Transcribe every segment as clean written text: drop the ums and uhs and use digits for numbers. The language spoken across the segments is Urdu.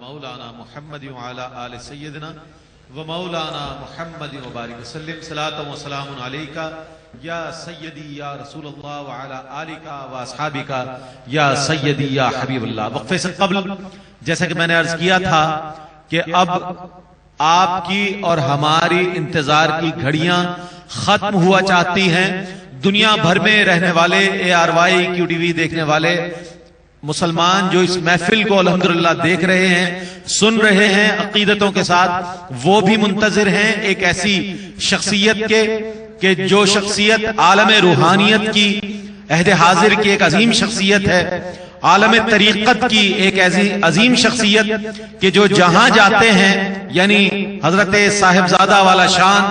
مولانا محمد وعلى آل سيدنا ومولانا محمد وبارك وسلم صلاة وسلام عليك یا سیدی یا رسول اللہ وعلی آلک واصحابک یا سیدی یا حبیب اللہ. وقفے سے قبل جیسا کہ میں نے عرض کیا تھا کہ اب آپ کی اور ہماری انتظار کی گھڑیاں ختم ہوا چاہتی ہیں. دنیا بھر میں رہنے والے ARY QTV دیکھنے والے مسلمان جو اس محفل کو الحمدللہ دیکھ رہے ہیں, سن رہے ہیں عقیدتوں کے ساتھ, وہ بھی منتظر ہیں ایک ایسی شخصیت کے کہ جو شخصیت عالم روحانیت کی, عہد حاضر کی ایک عظیم شخصیت ہے, عالم طریقت کی ایک عظیم شخصیت کہ جو جہاں جاتے ہیں, یعنی حضرت صاحبزادہ والا شان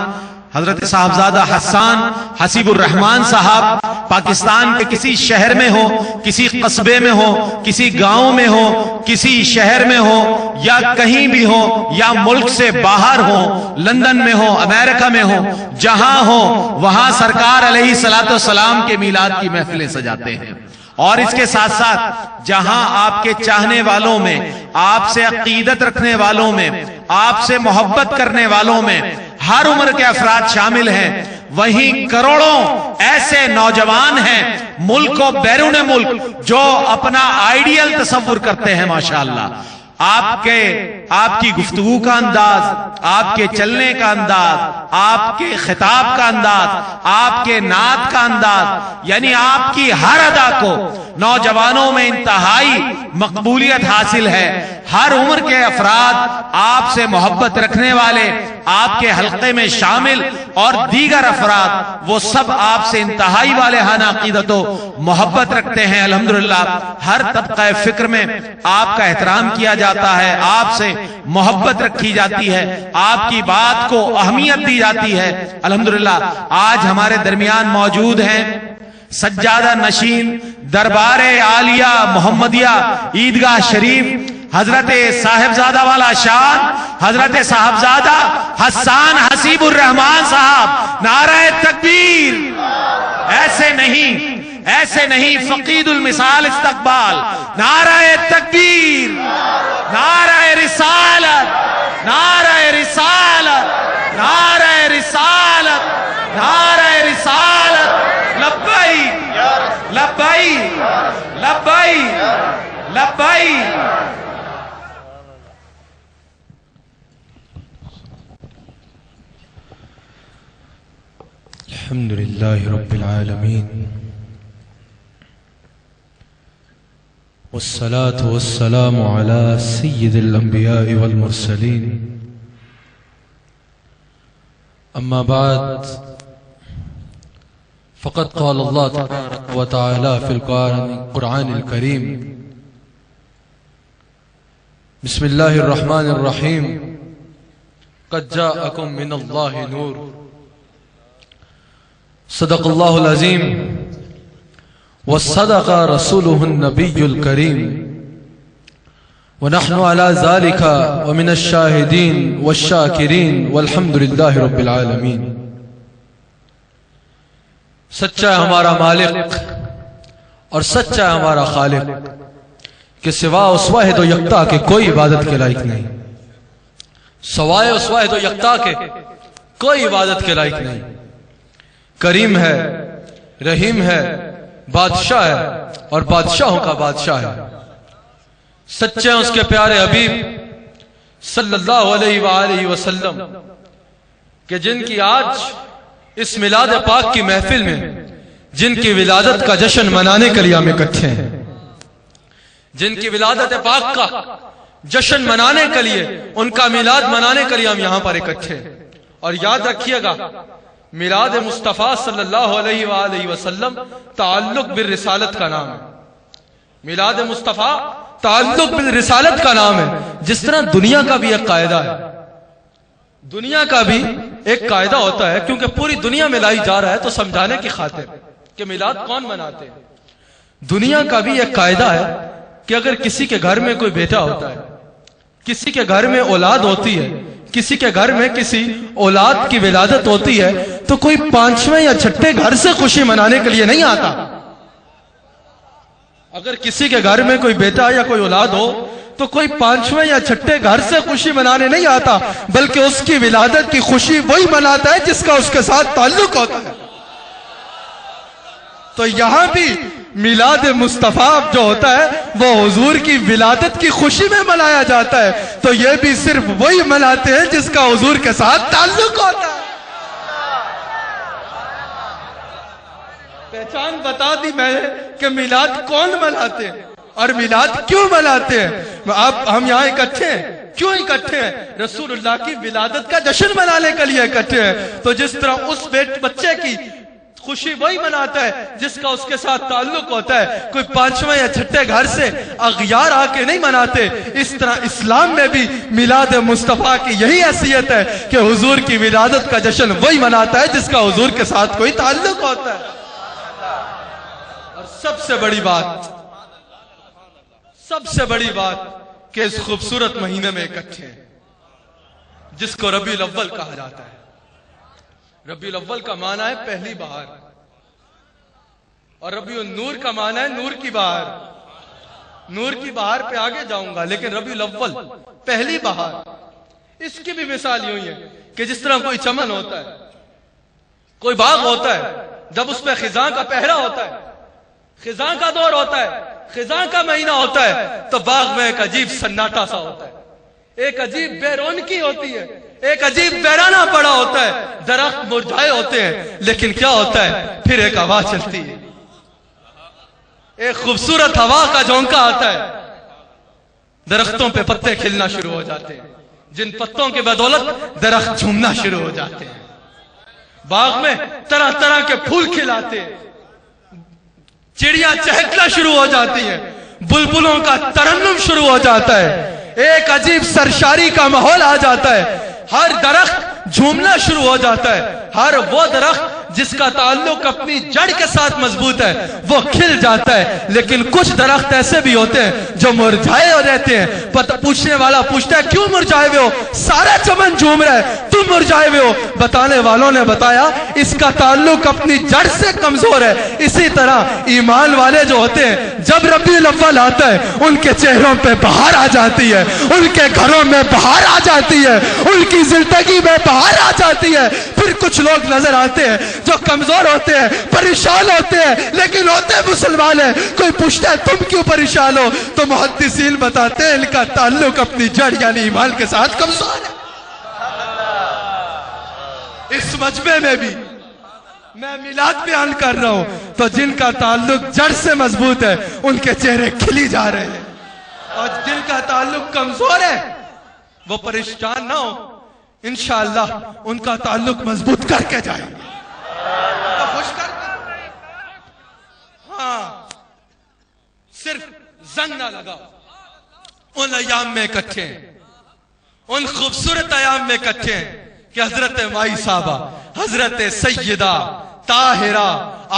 حضرت صاحبزادہ حسان حسیب الرحمان صاحب پاکستان کے کسی شہر میں ہو, کسی قصبے میں ہو, کسی گاؤں میں ہو, کسی شہر میں ہو, یا کہیں بھی ہو, یا ملک سے باہر ہو, لندن میں ہو, امریکہ میں ہو, جہاں ہو وہاں سرکار علیہ الصلوۃ والسلام کے میلاد کی محفلیں سجاتے ہیں. اور اس کے ساتھ ساتھ جہاں آپ کے چاہنے والوں میں, آپ سے عقیدت رکھنے والوں میں, آپ سے محبت کرنے والوں میں ہر عمر کے افراد شامل ہیں, وہیں کروڑوں ایسے نوجوان ہیں ملک و بیرون ملک جو اپنا آئیڈیل تصور کرتے ہیں. ماشاءاللہ آپ کی گفتگو کا انداز, آپ کے چلنے کا انداز, آپ کے خطاب کا انداز, آپ کے نعت کا انداز, یعنی آپ کی ہر ادا کو نوجوانوں میں انتہائی مقبولیت حاصل ہے. ہر عمر کے افراد آپ سے محبت رکھنے والے, آپ کے حلقے میں شامل اور دیگر افراد وہ سب آپ سے انتہائی والہانہ عقیدت و محبت رکھتے ہیں. الحمدللہ ہر طبقہ فکر میں آپ کا احترام کیا جاتا ہے, آپ سے محبت رکھی جاتی ہے, آپ کی بات کو اہمیت دی جاتی ہے. الحمدللہ آج ہمارے درمیان موجود ہیں سجادہ نشین دربار عالیہ محمدیہ عیدگاہ شریف حضرت صاحبزادہ والا شان حضرت صاحبزادہ حسان حسیب الرحمان صاحب. نعرہ تکبیر. ایسے نہیں فقید المثال استقبال. نعرہ تکبیر, نعرہ رسالت, نعرہ رسالت, نعرہ رسالت, نعرہ رسالت. لبیک لبیک لبیک لبیک. الحمد لله رب العالمين والصلاة والسلام على سيد الأنبياء والمرسلين. أما بعد فقد قال الله تبارك وتعالى في القرآن الكريم بسم الله الرحمن الرحيم قد جاءكم من الله نور صدق الله العظيم وصدق رسوله النبي الكريم ونحن على ذلك ومن الشاهدين والشاكرين والحمد لله رب العالمين. سچا ہے ہمارا مالک اور سچا ہے ہمارا خالق کہ سوا اس واحد و یکتا کے کوئی عبادت کے لائق نہیں, سوائے اس واحد و یکتا کے کوئی عبادت کے لائق نہیں. کریم ہے, رحیم ہے, بادشاہ ہے اور بادشاہوں کا بادشاہ ہے. سچے ہیں اس کے پیارے حبیب صلی اللہ علیہ وآلہ وسلم کہ جن کی آج اس میلاد پاک کی محفل میں جن کی ولادت کا جشن منانے کے لیے ہم اکٹھے ہیں, جن کی ولادت پاک کا جشن منانے کے لیے, ان کا میلاد منانے کے لیے ہم یہاں پر اکٹھے ہیں. اور یاد رکھیے گا میلاد مصطفیٰ صلی اللہ علیہ وآلہ وسلم تعلق بالرسالت کا نام ہے. میلاد مصطفیٰ تعلق بالرسالت کا نام ہے. جس طرح دنیا کا بھی ایک قاعدہ ہے, دنیا کا بھی ایک قاعدہ ہوتا ہے, کیونکہ پوری دنیا میں لائی جا رہا ہے تو سمجھانے کی خاطر کہ میلاد کون مناتے ہیں. دنیا کا بھی ایک قاعدہ ہے کہ اگر کسی کے گھر میں کوئی بیٹا ہوتا ہے, کسی کے گھر میں اولاد ہوتی ہے, کسی کے گھر میں کسی اولاد کی ولادت ہوتی ہے, تو کوئی 5ویں یا 6ٹھے گھر سے خوشی منانے کے لیے نہیں آتا. اگر کسی کے گھر میں کوئی بیٹا یا کوئی اولاد ہو تو کوئی پانچویں یا چھٹے گھر سے خوشی منانے نہیں آتا، بلکہ اس کی ولادت کی خوشی وہی مناتا ہے جس کا اس کے ساتھ تعلق ہوتا ہے۔ تو یہاں بھی میلاد مصطفیٰ جو ہوتا ہے وہ حضور کی ولادت کی خوشی میں منایا جاتا ہے، تو یہ بھی صرف وہی مناتے ہیں جس کا حضور کے ساتھ تعلق ہوتا ہے۔ پہچان بتا دی میں نے کہ میلاد کون مناتے ہیں اور میلاد کیوں مناتے ہیں۔ اب ہم یہاں اکٹھے ہیں، کیوں اکٹھے ہیں؟ رسول اللہ کی ولادت کا جشن منانے کے لیے اکٹھے ہیں۔ تو جس طرح اس بچے کی خوشی وہی مناتا ہے جس کا اس کے ساتھ تعلق ہوتا ہے، کوئی پانچویں یا چھٹے گھر سے اغیار آ کے نہیں مناتے، اس طرح اسلام میں بھی میلاد مصطفیٰ کی یہی حیثیت ہے کہ حضور کی ولادت کا جشن وہی مناتا ہے جس کا حضور کے ساتھ کوئی تعلق ہوتا ہے۔ اور سب سے بڑی بات کہ اس خوبصورت مہینے میں اکٹھے ہیں جس کو ربیع الاول کہا جاتا ہے۔ ربیع الاول کا معنی ہے پہلی بہار، اور ربیع النور کا معنی ہے نور کی بہار۔ نور کی بہار پہ آگے جاؤں گا، لیکن ربیع الاول پہلی بہار، اس کی بھی مثال یوں ہی ہے کہ جس طرح کوئی چمن ہوتا ہے، کوئی باغ ہوتا ہے، جب اس پہ خزاں کا پہرا ہوتا ہے، خزاں کا دور ہوتا ہے، خزاں کا مہینہ ہوتا ہے، تو باغ میں ایک عجیب سناٹا سا ہوتا ہے، ایک عجیب بے رونقی ہوتی ہے، ایک عجیب ویرانہ پڑا ہوتا ہے، درخت مرجھائے ہوتے ہیں، لیکن کیا ہوتا ہے؟ پھر ایک ہوا چلتی ہے، ایک خوبصورت ہوا کا جھونکا آتا ہے، درختوں پہ پتے کھلنا شروع ہو جاتے ہیں، جن پتوں کے بدولت درخت جھومنا شروع ہو جاتے ہیں، باغ میں طرح طرح کے پھول کھلاتے ہیں، چڑیاں چہکنا شروع ہو جاتی ہیں، بلبلوں کا ترنم شروع ہو جاتا ہے، ایک عجیب سرشاری کا ماحول آ جاتا ہے، ہر درخت جھومنا شروع ہو جاتا ہے، ہر وہ درخت جس کا تعلق اپنی جڑ کے ساتھ مضبوط ہے وہ کھل جاتا ہے، لیکن کچھ درخت ایسے بھی ہوتے ہیں جو مرجھائے ہو رہتے ہیں۔ پوچھنے والا پوچھتا ہے کیوں مرجھائے ہوئے ہو؟ سارا چمن جھوم رہا ہے، تم مرجھائے ہوئے ہو۔ بتانے والوں نے بتایا اس کا تعلق اپنی جڑ سے کمزور ہے۔ اسی طرح ایمان والے جو ہوتے ہیں جب ربیع الاول آتا ہے ان کے چہروں پہ بہار آ جاتی ہے، ان کے گھروں میں بہار آ جاتی ہے، ان کی زندگی میں بہار آ جاتی ہے۔ پھر کچھ لوگ نظر آتے ہیں جو کمزور ہوتے ہیں، پریشان ہوتے ہیں، لیکن ہوتے مسلمان ہیں۔ کوئی پوچھتا ہے تم کیوں پریشان ہو؟ تو محدثین بتاتے ہیں ان کا تعلق اپنی جڑ یعنی ایمان کے ساتھ کمزور ہے۔ اس مجمع میں بھی میں میلاد بیان کر رہا ہوں تو جن کا تعلق جڑ سے مضبوط ہے ان کے چہرے کھلی جا رہے ہیں، اور جن کا تعلق کمزور ہے وہ پریشان نہ ہو، انشاءاللہ ان کا تعلق مضبوط کر کے جائیں گے، خوش کر کے۔ ہاں، صرف زنگ نہ لگاؤ۔ ان ایام میں اکٹھے ہیں، ان خوبصورت ایام میں اکٹھے ہیں کہ حضرت مائی صاحبہ، حضرت سیدہ طاہرہ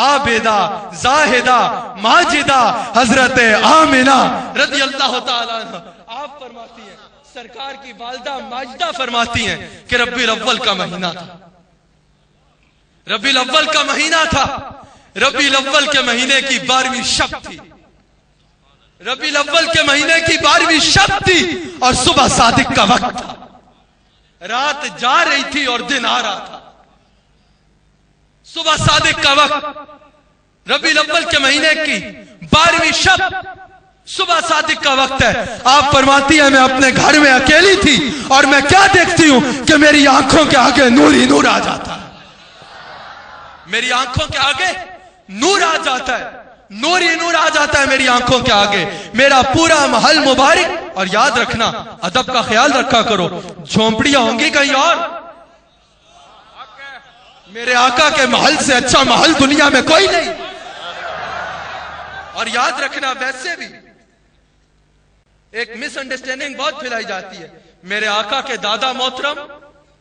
عابدہ زاہدہ ماجدہ حضرت آمنہ رضی اللہ تعالیٰ عنہ آپ فرماتی ہیں، سرکار کی والدہ ماجدہ فرماتی ہیں کہ ربیع الاول کا مہینہ تھا، ربیع الاول کا مہینہ تھا، ربیع الاول کے مہینے کی 12ویں شب تھی، ربیع الاول کے مہینے کی 12ویں شب تھی، اور صبح صادق کا وقت تھا، رات جا رہی تھی اور دن آ رہا تھا، صبح صادق کا وقت، ربیع الاول کے مہینے کی 12ویں شب، صبح صادق کا وقت ہے۔ آپ فرماتی ہیں میں اپنے گھر میں اکیلی تھی اور میں کیا دیکھتی ہوں کہ میری آنکھوں کے آگے نور ہی نور آ جاتا ہے، میری آنکھوں کے آگے نور آ جاتا ہے، نور ہی نور آ جاتا ہے میری آنکھوں کے آگے، میرا پورا محل مبارک۔ اور یاد رکھنا، ادب کا خیال رکھا کرو، جھونپڑیاں ہوں گی کہیں اور، میرے آقا کے محل سے اچھا محل دنیا میں کوئی نہیں۔ اور یاد رکھنا، ویسے بھی ایک مس انڈرسٹینڈنگ بہت پھیلائی جاتی ہے، میرے آقا کے دادا محترم،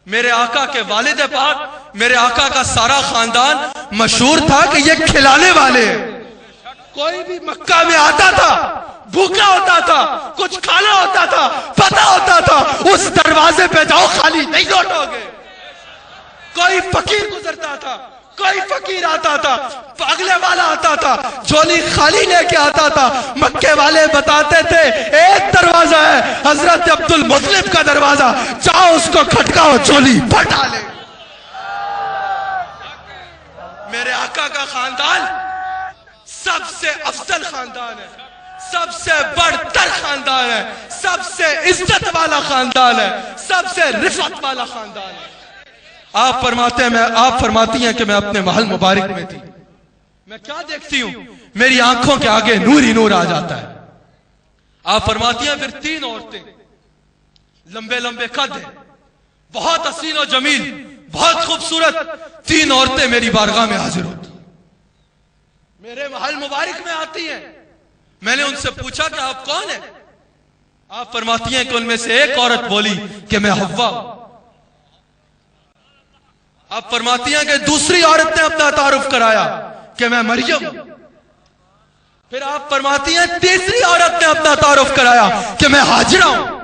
میرے آقا کے والد پاک، میرے آقا کا سارا خاندان مشہور تھا کہ یہ کھلانے والے ہیں۔ کوئی بھی مکہ میں آتا تھا، بھوکا ہوتا تھا، کچھ کھانا ہوتا تھا، پتہ ہوتا تھا اس دروازے پہ جاؤ خالی نہیں لوٹو گے۔ کوئی فقیر گزرتا تھا، کوئی فقیر آتا تھا، اگلے والا آتا تھا جھولی خالی لے کے آتا تھا، مکے والے بتاتے تھے ایک دروازہ ہے حضرت عبد المطلب کا دروازہ، جاؤ اس کو کھٹکاؤ جھولی پھٹا لے۔ میرے آقا کا خاندان سب سے افضل خاندان ہے، سب سے بڑھ تر خاندان ہے، سب سے عزت والا خاندان ہے، سب سے رفعت والا خاندان ہے۔ آپ فرماتی ہیں کہ میں اپنے محل مبارک میں تھی، میں کیا دیکھتی ہوں؟ میری آنکھوں کے آگے نور ہی نور آ جاتا ہے۔ آپ فرماتی ہیں پھر 3 عورتیں لمبے لمبے قد ہیں، بہت حسین و جمیل، بہت خوبصورت 3 عورتیں میری بارگاہ میں حاضر ہوتی، میرے محل مبارک میں آتی ہیں۔ میں نے ان سے پوچھا کہ آپ کون ہیں؟ آپ فرماتی ہیں کہ ان میں سے ایک عورت بولی کہ میں حوا ہوں۔ آپ فرماتی ہیں کہ دوسری عورت نے اپنا تعارف کرایا کہ میں مریم ہوں۔ پھر آپ فرماتی ہیں تیسری عورت نے اپنا تعارف کرایا کہ میں حاجرہ ہوں۔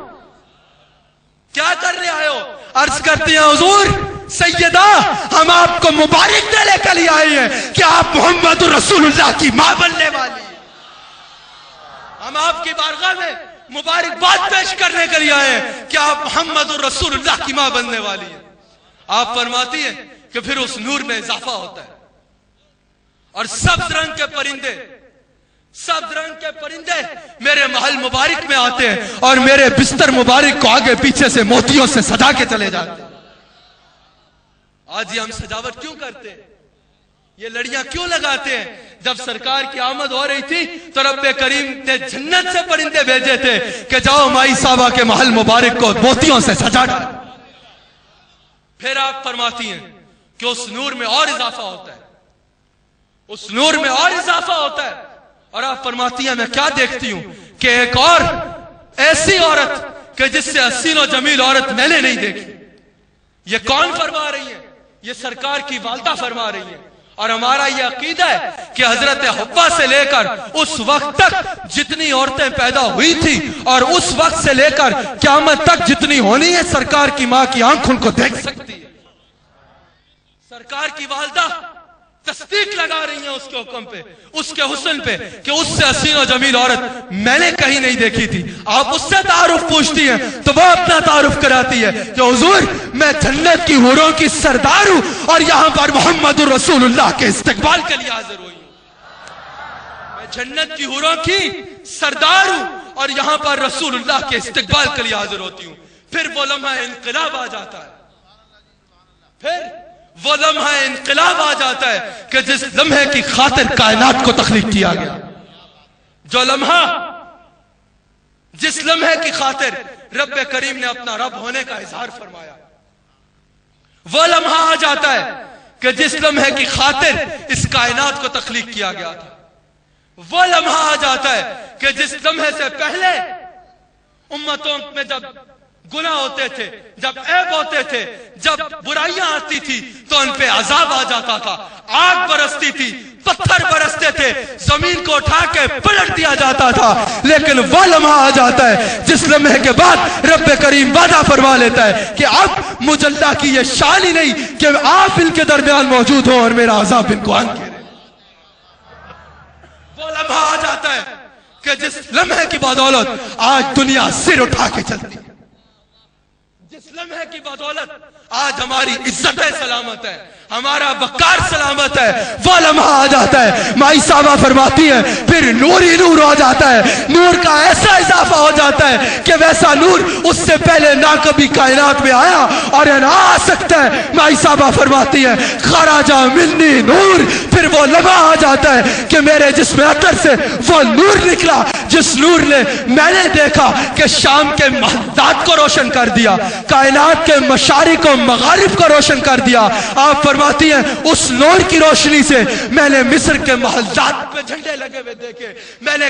کیا کر رہے آئے ہو؟ عرض کرتی ہیں حضور سیدہ ہم آپ کو مبارک دینے کے لیے آئے ہیں کہ آپ محمد رسول اللہ کی ماں بننے والی ہیں۔ ہم آپ کی بارگاہ میں مبارکباد پیش کرنے کے لیے آئے ہیں کہ آپ محمد رسول اللہ کی ماں بننے والی ہیں۔ آپ فرماتی ہیں کہ پھر اس نور میں اضافہ ہوتا ہے اور سبز رنگ کے پرندے میرے محل مبارک میں آتے ہیں اور میرے بستر مبارک کو آگے پیچھے سے موتیوں سے سجا کے چلے جاتے ہیں۔ آج یہ ہم سجاوٹ کیوں کرتے ہیں؟ یہ لڑیاں کیوں لگاتے ہیں؟ جب سرکار کی آمد ہو رہی تھی تو رب کریم نے جنت سے پرندے بھیجے تھے کہ جاؤ مائی صاحبہ کے محل مبارک کو موتیوں سے سجا ڈالو۔ پھر آپ فرماتی ہیں کہ اس نور میں اور اضافہ ہوتا ہے، اس نور میں اور اضافہ ہوتا ہے، اور آپ فرماتی ہیں میں کیا دیکھتی ہوں کہ ایک اور ایسی عورت کہ جس سے حسین و جمیل عورت میں نے نہیں دیکھی۔ یہ کون فرما رہی ہے؟ یہ سرکار کی والدہ فرما رہی ہے۔ اور ہمارا یہ عقیدہ ہے کہ حضرت حوا سے لے کر اس وقت تک جتنی عورتیں پیدا ہوئی تھی اور اس وقت سے لے کر قیامت تک جتنی ہونی ہے، سرکار کی ماں کی آنکھ ان کو دیکھ سکتی ہے۔ سرکار کی والدہ تصدیق لگا رہی ہیں اس کے حکم پہ، اس کے حسن پہ کہ اس سے حسین و جمیل عورت میں نے کہیں نہیں دیکھی تھی۔ آپ اس سے تعارف پوچھتی ہیں تو وہ اپنا تعارف کراتی ہے کہ حضور میں جنت کی حوروں کی سردار ہوں اور یہاں پر محمد رسول اللہ کے استقبال کے لیے حاضر ہوئی ہوں۔ میں جنت کی حوروں کی سردار ہوں اور یہاں پر رسول اللہ کے استقبال کے لیے حاضر ہوتی ہوں۔ پھر وہ لمحہ انقلاب آ جاتا ہے، پھر وہ لمحہ انقلاب آ جاتا ہے کہ جس لمحے کی خاطر کائنات کو تخلیق کیا گیا، جو لمحہ جس لمحے کی خاطر رب کریم نے اپنا رب ہونے کا اظہار فرمایا، وہ لمحہ آ جاتا ہے کہ جس لمحے کی خاطر اس کائنات کو تخلیق کیا گیا تھا، وہ لمحہ آ جاتا ہے کہ جس لمحے سے پہلے امتوں میں جب گناہ ہوتے تھے، جب عیب ہوتے تھے، جب برائیاں آتی تھی تو ان پہ عذاب آ جاتا تھا، آگ برستی تھی، پتھر برستے تھے، زمین کو اٹھا کے پلٹ دیا جاتا تھا، لیکن وہ لمحہ آ جاتا ہے جس لمحے کے بعد رب کریم وعدہ فرما لیتا ہے کہ اب مجھ اللہ کی یہ شان ہی نہیں کہ آپ ان کے درمیان موجود ہو اور میرا عذاب ان کو آن کے رہے۔ وہ لمحہ آ جاتا ہے کہ جس لمحے کی بدولت آج دنیا سر اٹھا کے چلتی ہے، جس لمحے کی بدولت آج ہماری عزت سلامت ہے، ہمارا وقار سلامت ہے، وہ لمحہ آ جاتا ہے مائی صاحبہ فرماتی ہے پھر نور ہی نور ہو جاتا ہے، نور کا ایسا اضافہ ہو جاتا ہے کہ ویسا نور اس سے پہلے نہ کبھی کائنات میں آیا اور نہ آ سکتا ہے۔ مائی صاحبہ فرماتی ہے خراجہ منی نور، پھر وہ لمحہ آ جاتا ہے کہ میرے جسم اطہر سے وہ نور نکلا جس نور نے میں نے دیکھا کہ شام کے محلات کو روشن کر دیا، کائنات کے مشارق و مغارب کو روشن کر دیا۔ آپ فرماتی ہیں اس نور کی روشنی سے میں نے مصر کے محلات پہ جھنڈے لگے ہوئے دیکھے، میں نے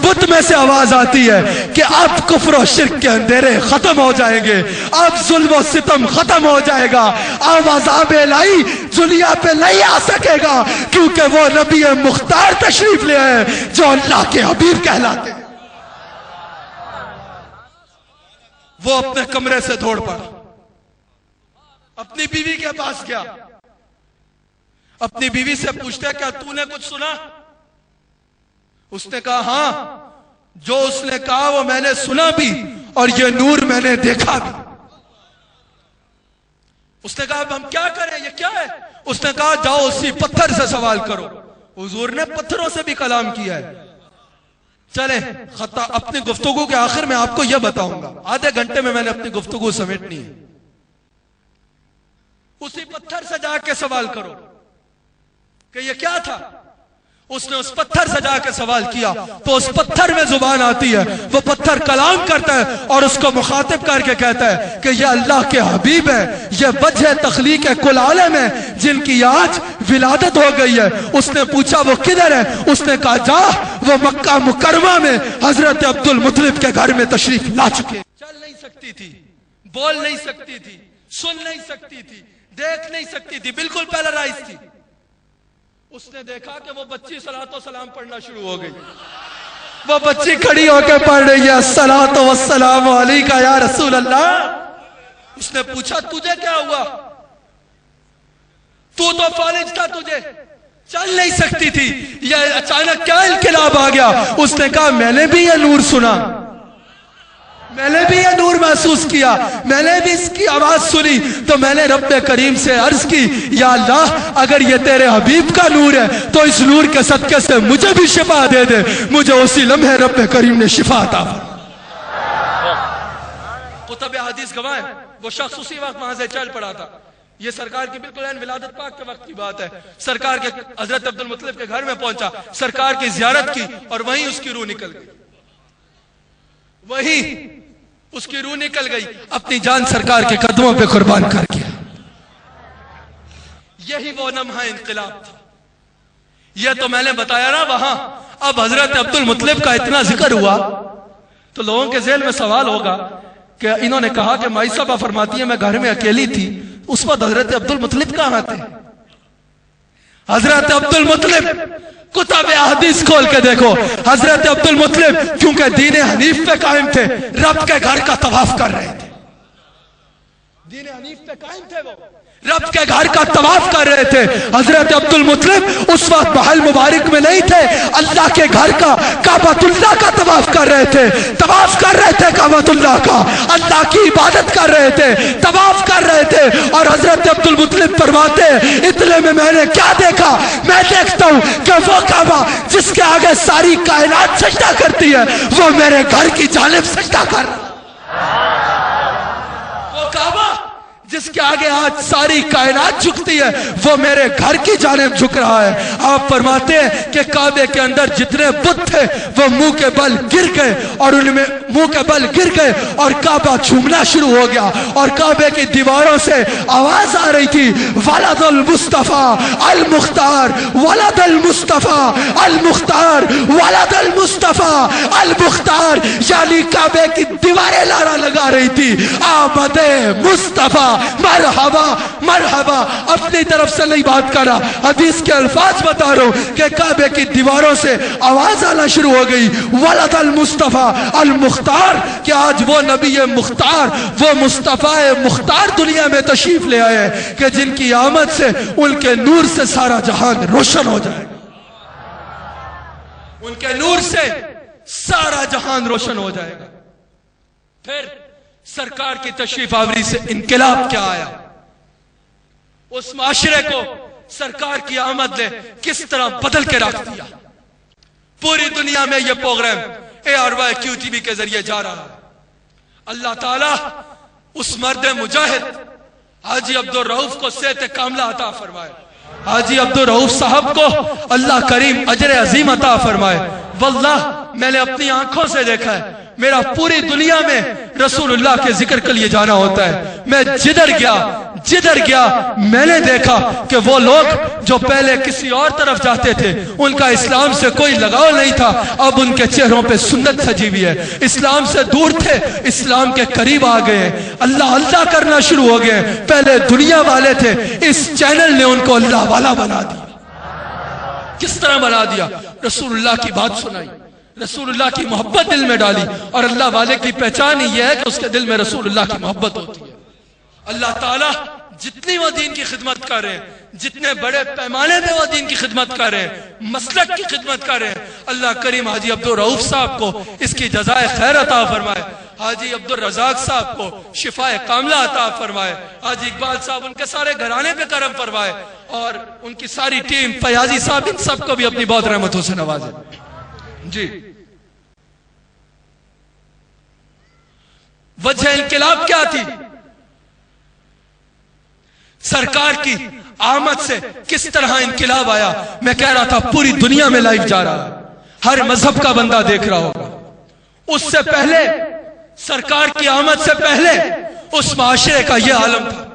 بت میں سے آواز آتی ہے کہ اب کفر و شرک کے اندھیرے ختم ہو جائیں گے، اب ظلم و ستم ختم ہو جائے گا، اب عذاب الہی دنیا پہ نہیں آ سکے گا، کیونکہ وہ نبی مختار تشریف لے آئے جو اللہ کے حبیب کہلاتے ہیں۔ وہ اپنے کمرے سے دوڑ پڑا، اپنی بیوی کے پاس گیا، اپنی بیوی سے پوچھتے کیا تو نے کچھ سنا؟ اس نے کہا ہاں، جو اس نے کہا وہ میں نے سنا بھی اور یہ نور میں نے دیکھا بھی۔ اس نے کہا اب ہم کیا کریں، یہ کیا ہے؟ اس نے کہا جاؤ اسی پتھر سے سوال کرو۔ حضور نے پتھروں سے بھی کلام کیا ہے۔ چلیں اپنی گفتگو کے آخر میں آپ کو یہ بتاؤں گا، آدھے گھنٹے میں نے اپنی گفتگو سمیٹنی ہے۔ اسی پتھر سے جا کے سوال کرو کہ یہ کیا تھا۔ اس نے اس پتھر سے جا کے سوال کیا تو اس پتھر میں زبان آتی ہے، وہ پتھر کلام کرتا ہے اور اس کو مخاطب کر کے کہتا ہے کہ یہ اللہ کے حبیب ہے، یہ وجہ تخلیق کل عالم ہے جن کی آج ولادت ہو گئی ہے۔ اس نے پوچھا وہ کدھر ہے؟ اس نے کہا جا، وہ مکہ مکرمہ میں حضرت عبد المطلب کے گھر میں تشریف لا چکے۔ چل نہیں سکتی تھی، بول نہیں سکتی تھی، سن نہیں سکتی تھی، دیکھ نہیں سکتی تھی، بالکل پیرالائز تھی۔ اس نے دیکھا کہ وہ بچی صلاۃ و سلام پڑھنا شروع ہو گئی۔ وہ بچی کھڑی ہو کے پڑھ رہی ہے الصلاۃ والسلام علیکہ یا رسول اللہ۔ اس نے پوچھا تجھے کیا ہوا؟ تو فالج تھا، تجھے چل نہیں سکتی تھی، یہ اچانک کیا انقلاب آ گیا؟ اس نے کہا میں نے بھی یہ نور سنا، میں نے بھی یہ نور محسوس کیا، میں نے بھی اس کی آواز سنی، تو میں نے رب کریم سے عرض کی یا اللہ اگر یہ تیرے حبیب کا نور ہے تو اس نور کے صدقے سے مجھے بھی شفا دے دے۔ مجھے اسی لمحے رب کریم نے شفا عطا فرمائی۔ کتب حدیث گواہ ہیں وہ شخص اسی وقت وہاں سے چل پڑا تھا۔ یہ سرکار کی بالکل این ولادت پاک کے وقت کی بات ہے۔ سرکار کے حضرت عبد المطلب کے گھر میں پہنچا، سرکار کی زیارت کی اور وہیں اس کی روح نکل گئی، وہیں اس کی روح نکل گئی، اپنی جان سرکار کے قدموں پہ قربان کر گیا۔ یہی وہ لمحہ انقلاب تھا۔ یہ تو میں نے بتایا نا وہاں۔ اب حضرت عبد المطلب کا اتنا ذکر ہوا تو لوگوں کے ذہن میں سوال ہوگا کہ انہوں نے کہا کہ مائی صاحبہ فرماتی ہے میں گھر میں اکیلی تھی، اس وقت حضرت عبد المطلب کہاں تھے؟ حضرت عبد المطلب کتب حدیث کھول کے دیکھو، حضرت عبد المطلب کیونکہ دین حنیف پہ قائم تھے، رب کے گھر کا طواف کر رہے تھے۔ دین حنیف پہ قائم تھے، وہ رب کے گھر کا طواف کر رہے تھے۔ حضرت عبد المطلب اس وقت محل مبارک میں نہیں تھے، اللہ کے گھر کا کعبۃ اللہ کا طواف کر رہے تھے، طواف کر رہے تھے کعبۃ اللہ کا، اللہ کی عبادت کر رہے تھے، طواف کر رہے تھے۔ اور حضرت عبد المطلب فرماتے اتنے میں نے کیا دیکھا؟ میں دیکھتا ہوں کہ وہ کعبہ جس کے آگے ساری کائنات سجدہ کرتی ہے وہ میرے گھر کی جانب سجدہ کر رہا۔ وہ کعبہ جس کے آگے آج ساری کائنات جھکتی ہے وہ میرے گھر کی جانب جھک رہا ہے۔ آپ فرماتے ہیں کہ کعبے کے اندر جتنے بت تھے وہ منہ کے بل گر گئے اور ان میں منہ کے بل گر گئے اور کعبہ جھومنا شروع ہو گیا اور کعبے کی دیواروں سے آواز آ رہی تھی ولد المصطفیٰ المختار، ولد المصطفیٰ المختار، ولد المصطفیٰ المختار، یعنی کعبے کی دیواریں نعرہ لگا رہی تھی آمد مصطفیٰ مرحبا مرحبا۔ اپنی طرف سے نہیں بات کر رہا، حدیث کے الفاظ بتا رہا ہوں کہ کعبے کی دیواروں سے آواز آنا شروع ہو گئی ولد المصطفیٰ المختار، کہ آج وہ نبی مختار، وہ مصطفیٰ مختار دنیا میں تشریف لے آئے ہیں کہ جن کی آمد سے ان کے نور سے سارا جہان روشن ہو جائے گا، ان کے نور سے سارا جہان روشن ہو جائے گا۔ پھر سرکار کی تشریف آوری سے انقلاب کیا آیا؟ اس معاشرے کو سرکار کی آمد نے کس طرح بدل کے رکھ دیا۔ پوری دنیا میں یہ پروگرام ARYQTV کے ذریعے جا رہا ہے۔ اللہ تعالیٰ اس مرد مجاہد حاجی عبد الرؤف کو صحت کاملہ عطا فرمائے، حاجی عبد الرؤف صاحب کو اللہ کریم اجر عظیم عطا فرمائے۔ واللہ میں نے اپنی آنکھوں سے دیکھا ہے، میرا پوری دنیا میں رسول اللہ کے ذکر کے لیے جانا ہوتا ہے، میں جدھر گیا جدھر گیا میں نے دیکھا کہ وہ لوگ جو پہلے کسی اور طرف جاتے تھے، ان کا اسلام سے کوئی لگاؤ نہیں تھا، اب ان کے چہروں پہ سنت سجی ہوئی ہے. اسلام سے دور تھے، اسلام کے قریب آ گئے، اللہ اللہ کرنا شروع ہو گئے. پہلے دنیا والے تھے، اس چینل نے ان کو اللہ والا بنا دیا. کس طرح بنا دیا؟ رسول اللہ کی بات سنائی، رسول اللہ کی محبت دل میں ڈالی. اور اللہ والے کی پہچان ہی یہ ہے کہ اس کے دل میں رسول اللہ کی محبت ہوتی ہے. اللہ تعالیٰ جتنی وہ دین کی خدمت کر رہے ہیں، جتنے بڑے پیمانے پہ وہ دین کی خدمت کر رہے ہیں، مسلک کی خدمت کر رہے ہیں، اللہ کریم حاجی عبدالرؤوف صاحب کو اس کی جزائے خیر عطا فرمائے. حاجی عبدالرزاق صاحب کو شفائے کاملہ عطا فرمائے. حاجی اقبال صاحب ان کے سارے گھرانے پہ کرم فرمائے، اور ان کی ساری ٹیم، فیاضی صاحب، ان سب کو بھی اپنی بہت رحمتوں سے نوازے. جی، وجہ انقلاب کیا تھی؟ سرکار کی آمد سے کس طرح انقلاب آیا. میں کہہ رہا تھا پوری دنیا میں لائیو جا رہا ہے، ہر مذہب کا بندہ دیکھ رہا ہوگا. اس سے پہلے، سرکار کی آمد سے پہلے اس معاشرے کا یہ عالم تھا.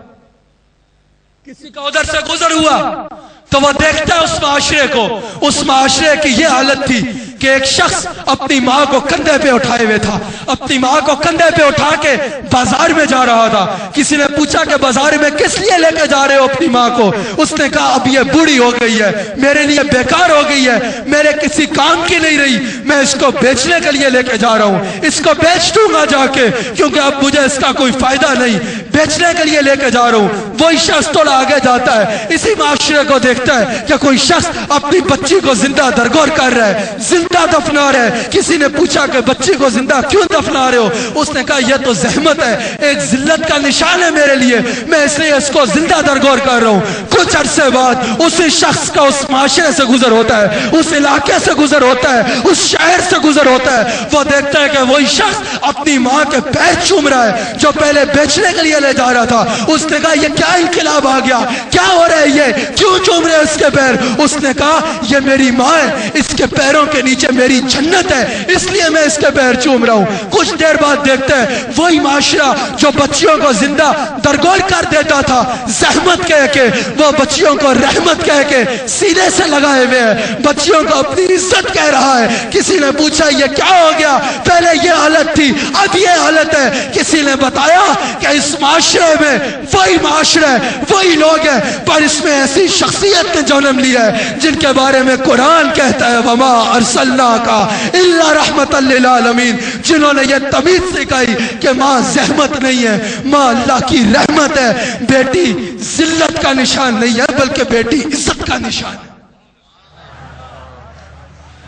کسی کا ادھر سے گزر ہوا تو وہ دیکھتا ہے اس معاشرے کو. اس معاشرے کی یہ حالت تھی کہ ایک شخص اپنی ماں کو کندھے پہ اٹھائے ہوئے تھا، اپنی ماں کو کندھے پہ اٹھا کے بازار میں جا رہا تھا. کسی نے پوچھا کہ بازار میں کس لیے لے کے جا رہے ہو اپنی ماں کو؟ اس نے کہا اب یہ بوڑھی ہو گئی ہے، میرے لیے بیکار ہو گئی ہے، میرے کسی کام کی نہیں رہی، میں اس کو بیچنے کے لیے لے کے جا رہا ہوں. اس کو بیچ دوں گا جا کے، کیونکہ اب مجھے اس کا کوئی فائدہ نہیں، بیچنے کے لیے لے کے جا رہا ہوں. وہی شخص تھوڑا آگے جاتا ہے، اسی معاشرے کو دیکھتا ہے کہ کوئی شخص اپنی بچی کو زندہ درگور کر رہا ہے، زندہ دفنا رہا ہے. کسی نے پوچھا کہ بچی کو زندہ کیوں دفنا رہے ہو؟ اس نے کہا یہ تو زحمت ہے، ایک ذلت کا نشان ہے میرے لیے، میں اس لیے اس کو زندہ درگور کر رہا ہوں. کچھ عرصے بعد اسی شخص کا اس معاشرے سے گزر ہوتا ہے، اس علاقے سے گزر ہوتا ہے، اس شہر سے گزر ہوتا ہے. وہ دیکھتا ہے کہ وہی شخص اپنی ماں کے پیر چوم رہا ہے جو پہلے بیچنے کے لیے لے جا رہا تھا. اس نے کہا یہ کیا انقلاب آ گیا، کیا ہو رہا ہے، یہ کیوں چوم رہے اس کے پیر؟ اس نے کہا یہ میری ماں ہے، اس کے پیروں کے نیچے میری جنت ہے، اس لیے میں اس کے پیر چوم رہا ہوں. کچھ دیر بعد دیکھتے ہیں وہی معاشرہ جو بچیوں کو زندہ درگور کر دیتا تھا، زحمت کہہ کے وہ بچیوں کو رحمت کہہ کے سینے سے لگائے ہوئے ہیں، بچیوں کو اپنی عزت کہہ رہا ہے. کسی نے پوچھا یہ کیا ہو گیا؟ پہلے یہ حالت تھی، اب یہ حالت ہے. کسی نے بتایا کہ اس معاشرے میں وہی معاشرہ ہے، وہی لوگ ہیں، پر اس میں ایسی شخصیت نے جنم لیا ہے جن کے بارے میں قرآن کہتا ہے وما ارسلناک الا رحمت للعالمین، جنہوں نے یہ تمیز سکھائی کہ ماں زحمت نہیں ہے، ماں اللہ کی رحمت ہے. بیٹی ذلت کا نشان نہیں ہے بلکہ بیٹی عزت کا نشان ہے.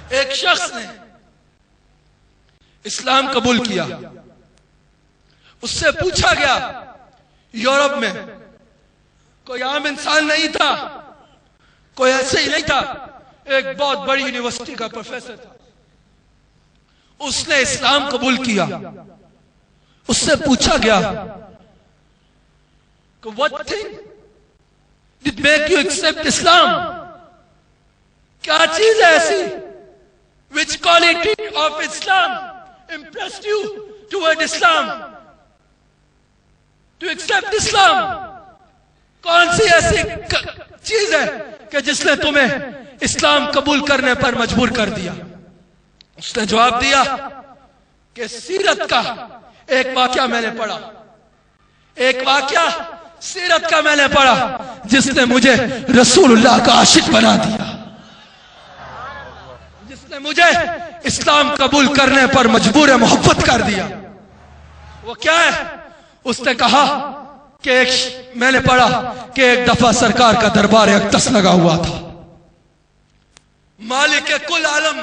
ایک شخص نے اسلام قبول کیا، اس سے پوچھا گیا، یورپ میں کوئی عام انسان نہیں تھا، کوئی ایسے ہی نہیں تھا، ایک بہت بڑی یونیورسٹی کا پروفیسر تھا، اس نے اسلام قبول کیا. اس سے پوچھا گیا کہ what thing did make you accept Islam؟ کیا چیز ہے ایسی which quality of Islam impressed you toward Islam to accept Islam؟ کون سی ایسی چیز ہے کہ جس نے تمہیں اسلام قبول کرنے پر مجبور کر دیا؟ اس نے جواب دیا کہ سیرت کا ایک واقعہ میں نے پڑھا، ایک واقعہ سیرت کا میں نے پڑھا جس نے مجھے رسول اللہ کا عاشق بنا دیا، جس نے مجھے اسلام قبول کرنے پر مجبور محبت کر دیا. وہ کیا ہے؟ اس نے کہا کہ میں نے پڑھا کہ ایک دفعہ سرکار کا دربار اقدس لگا ہوا تھا، مالک کل عالم،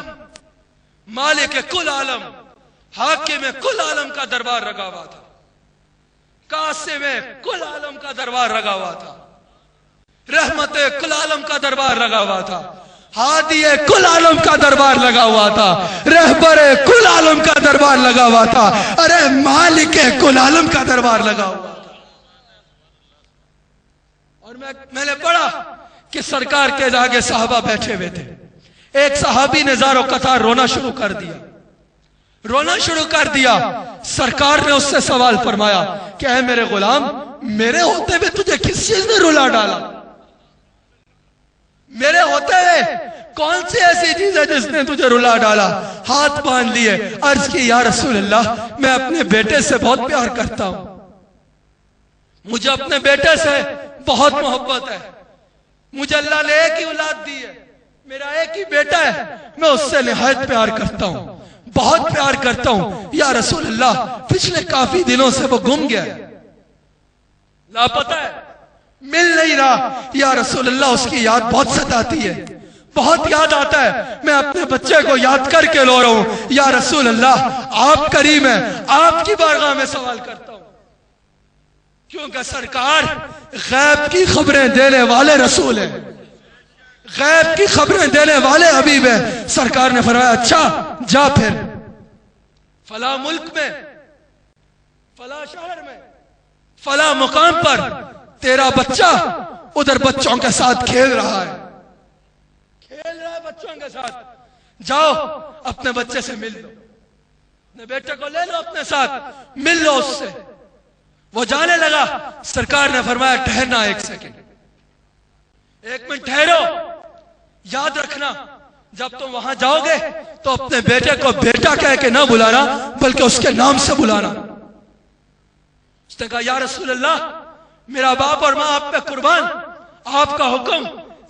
مالک کل عالم، حاکم کل عالم کا دربار لگا ہوا تھا، قاسم کل عالم کا دربار لگا ہوا تھا، رحمت کل عالم کا دربار لگا ہوا تھا، ہادی کل عالم کا دربار لگا ہوا تھا، رہبر کل عالم کا دربار لگا ہوا تھا، ارے مالک کل عالم کا دربار لگا ہوا تھا. اور میں نے پڑھا کہ سرکار کے آگے صحابہ بیٹھے ہوئے تھے. ایک صحابی نے زارو قطار رونا شروع کر دیا، رونا شروع کر دیا. سرکار نے اس سے سوال فرمایا کہ اے میرے غلام، میرے ہوتے ہوئے تجھے کس چیز نے رلا ڈالا؟ میرے ہوتے ہوئے کون سی ایسی چیز ہے جس نے تجھے رلا ڈالا؟ ہاتھ باندھ لیے، عرض کی یا رسول اللہ، میں اپنے بیٹے سے بہت پیار کرتا ہوں، مجھے اپنے بیٹے سے بہت محبت ہے، مجھے اللہ نے ایک ہی اولاد دی ہے، میرا ایک ہی بیٹا ہے، میں اس سے نہایت پیار کرتا ہوں، بہت پیار کرتا ہوں. یا رسول اللہ، پچھلے کافی دنوں سے وہ گم گیا، لاپتہ ہے، مل نہیں رہا. یا رسول اللہ، اس کی یاد بہت ستاتی ہے، بہت یاد آتا ہے، میں اپنے بچے کو یاد کر کے رو رہا ہوں. یا رسول اللہ، آپ کریم ہیں، آپ کی بارگاہ میں سوال کرتا ہوں، کیونکہ سرکار غیب کی خبریں دینے والے رسول ہیں، غیب کی خبریں دینے والے حبیب ہیں. سرکار نے فرمایا اچھا جا، پھر فلاں ملک میں، فلاں شہر میں، فلاں مقام پر تیرا بچہ ادھر بچوں کے ساتھ کھیل رہا ہے، بچوں کے ساتھ، جاؤ اپنے بچے سے مل لو، اپنے بیٹے کو لے لو اپنے ساتھ، مل لو اس سے. وہ جانے لگا. سرکار نے فرمایا ٹھہرنا، ایک سیکنڈ، ایک منٹ ٹھہرو، یاد رکھنا جب تم وہاں جاؤ گے تو اپنے بیٹے کو بیٹا کہہ کے نہ بلانا بلکہ اس کے نام سے بلانا. اس نے کہا یا رسول اللہ، میرا باپ اور ماں آپ پہ قربان، آپ کا حکم،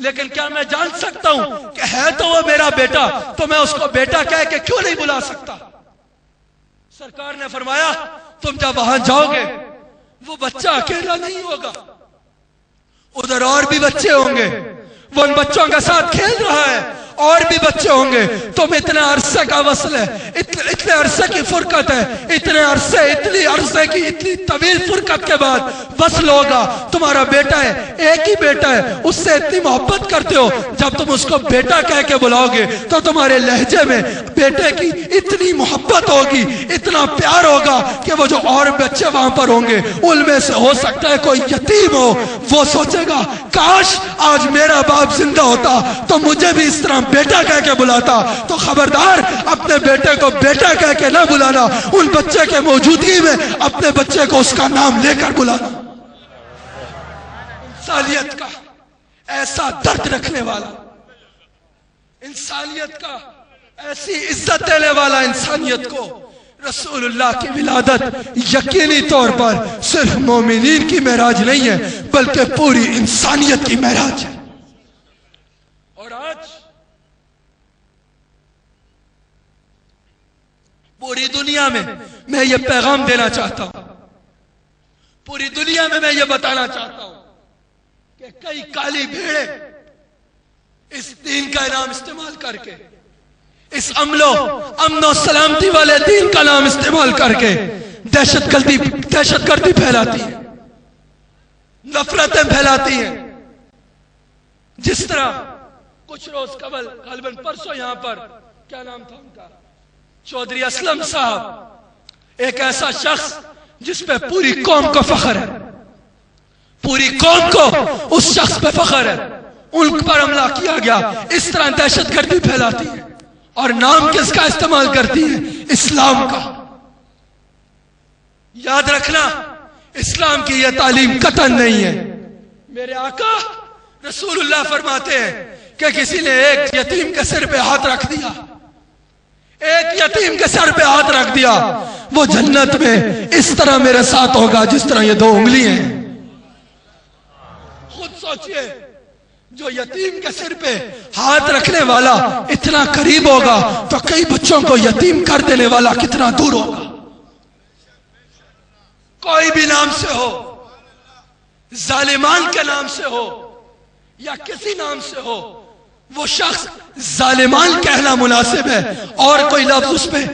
لیکن کیا میں جان سکتا ہوں کہ ہے تو وہ میرا بیٹا، تو میں اس کو بیٹا کہہ کے کیوں نہیں بلا سکتا؟ سرکار نے فرمایا تم جب وہاں جاؤ گے وہ بچہ اکیلا نہیں ہوگا، ادھر اور بھی بچے ہوں گے، وہ ان بچوں کے ساتھ کھیل رہا ہے، اور بھی بچے ہوں گے. تم اتنے عرصے کا وصل ہے، اتنے عرصے کی فرقت ہے، اتنے عرصے کی اتنی طویل فرقت کے بعد وصل ہوگا. تمہارا بیٹا ہے، ایک ہی بیٹا ہے، اس سے اتنی محبت کرتے ہو، جب تم اس کو بیٹا کہہ کے بلاؤ گے تو تمہارے لہجے میں بیٹے کی اتنی محبت ہوگی، اتنا پیار ہوگا کہ وہ جو اور بچے وہاں پر ہوں گے ان میں سے ہو سکتا ہے کوئی یتیم ہو، وہ سوچے گا کاش آج میرا باپ زندہ ہوتا تو مجھے بھی اس طرح بیٹا کہہ کے بلاتا. تو خبردار، اپنے بیٹے کو بیٹا کہہ کے نہ بلانا، ان بچے کے موجودگی میں اپنے بچے کو اس کا نام لے کر بلانا. انسانیت کا ایسا درد رکھنے والا، انسانیت کا ایسی عزت دینے والا، انسانیت کو رسول اللہ کی ولادت یقینی طور پر صرف مومنین کی معراج نہیں ہے بلکہ پوری انسانیت کی معراج ہے. اور آج پوری دنیا میں یہ پیغام دینا چاہتا ہوں، پوری دنیا میں یہ بتانا چاہتا ہوں کہ کئی کالی بھیڑیں اس دین کا نام استعمال کر کے، اس امن و سلامتی والے دین کا نام استعمال کر کے دہشت گردی پھیلاتی ہیں، نفرتیں پھیلاتی ہیں. جس طرح کچھ روز قبل غالباً پرسوں یہاں پر کیا نام تھا ان کا، چودھری اسلم صاحب، ایک ایسا شخص جس پہ پوری قوم کو فخر ہے، پوری قوم کو اس شخص پہ فخر ہے، ان پر حملہ کیا گیا. اس طرح دہشت گردی پھیلاتی ہے اور نام کس کا استعمال کرتی ہے؟ اسلام کا. یاد رکھنا، اسلام کی یہ تعلیم قطعاً نہیں ہے. میرے آقا رسول اللہ فرماتے ہیں کہ کسی نے ایک یتیم کے سر پہ ہاتھ رکھ دیا، ایک یتیم کے سر پہ ہاتھ رکھ دیا، وہ جنت میں اس طرح میرے ساتھ ہوگا جس طرح یہ 2 انگلی ہیں. خود سوچئے، جو یتیم کے سر پہ ہاتھ رکھنے والا اتنا قریب ہوگا تو کئی بچوں کو یتیم کر دینے والا کتنا دور ہوگا. کوئی بھی نام سے ہو، ظالمان کے نام سے ہو یا کسی نام سے ہو، وہ شخص ظالمان کہنا مناسب ہے اور کوئی لفظ اس پہ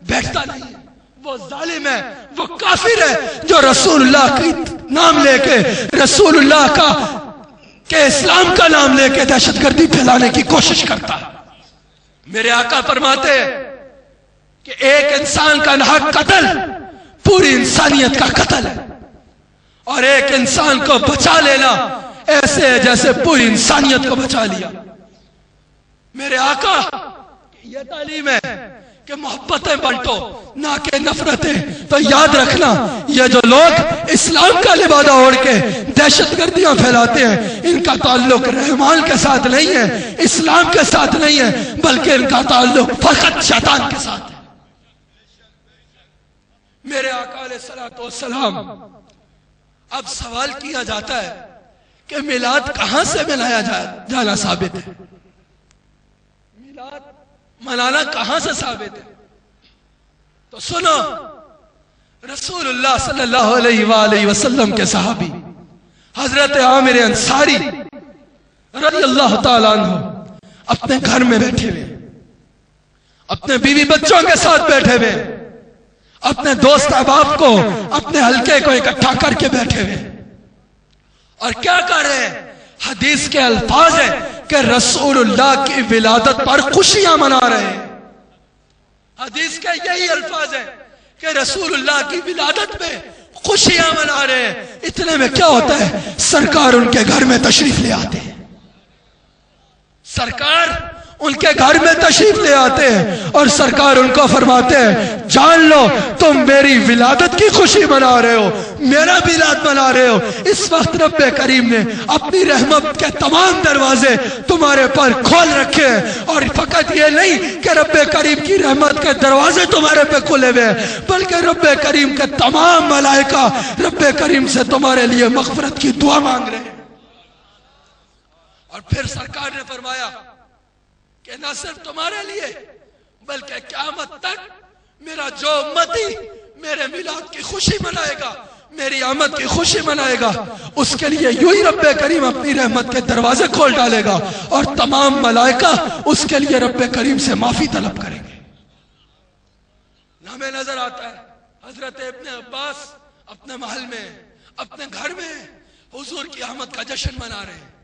بیٹھتا نہیں ہے. وہ ظالم ہے، وہ کافر ہے جو رسول اللہ کا نام لے کے، رسول اللہ کا کہ اسلام کا نام لے کے دہشت گردی پھیلانے کی کوشش کرتا ہے. میرے آقا فرماتے ہیں کہ ایک انسان کا ناحق قتل پوری انسانیت کا قتل ہے، اور ایک انسان کو بچا لینا ایسے ہے جیسے پوری انسانیت کو بچا لیا. میرے آقا یہ تعلیم ہے کہ محبتیں بانٹو نہ کہ نفرتیں، تو یاد رکھنا یہ جو لوگ اسلام کا لبادہ اوڑھ کے دہشت گردیاں پھیلاتے ہیں، ان کا تعلق رحمان کے ساتھ نہیں ہے، اسلام کے ساتھ نہیں ہے، بلکہ ان کا تعلق فقط شیطان کے ساتھ ہے۔ میرے آقا علیہ الصلوۃ والسلام، اب سوال کیا جاتا ہے کہ میلاد کہاں سے منایا جانا ثابت ہے؟ میلاد منانا کہاں سے ثابت ہے؟ تو سنو، رسول اللہ صلی اللہ علیہ وآلہ وسلم کے صحابی حضرت عامر انصاری رضی اللہ تعالیٰ عنہ اپنے گھر میں بیٹھے ہوئے، اپنے بیوی بچوں کے ساتھ بیٹھے ہوئے، اپنے دوست احباب کو، اپنے حلقے کو اکٹھا کر کے بیٹھے ہوئے، اور کیا کر رہے ہیں؟ حدیث کے الفاظ ہیں کہ رسول اللہ کی ولادت پر خوشیاں منا رہے ہیں۔ حدیث کے یہی الفاظ ہیں کہ رسول اللہ کی ولادت پہ خوشیاں منا رہے ہیں۔ اتنے میں کیا ہوتا ہے؟ سرکار ان کے گھر میں تشریف لے آتے ہیں، سرکار ان کے گھر میں تشریف لے آتے ہیں، اور سرکار ان کو فرماتے ہیں جان لو تم میری ولادت کی خوشی منا رہے ہو، میرا میلاد منا رہے ہو۔ اس وقت رب کریم نے اپنی رحمت کے تمام دروازے تمہارے پر کھول رکھے ہیں، اور فقط یہ نہیں کہ رب کریم کی رحمت کے دروازے تمہارے پہ کھلے ہوئے ہیں، بلکہ رب کریم کے تمام ملائکہ رب کریم سے تمہارے لیے مغفرت کی دعا مانگ رہے ہیں۔ اور پھر سرکار نے فرمایا کہ نہ صرف تمہارے لیے بلکہ قیامت تک میرا جو امتی میرے میلاد کی خوشی منائے گا، میری آمد کی خوشی منائے گا، اس کے لیے یوں ہی رب کریم اپنی رحمت کے دروازے کھول ڈالے گا، اور تمام ملائکہ اس کے لیے رب کریم سے معافی طلب کریں گے۔ ہمیں نظر آتا ہے حضرت ابن عباس اپنے محل میں، اپنے گھر میں حضور کی آمد کا جشن منا رہے ہیں،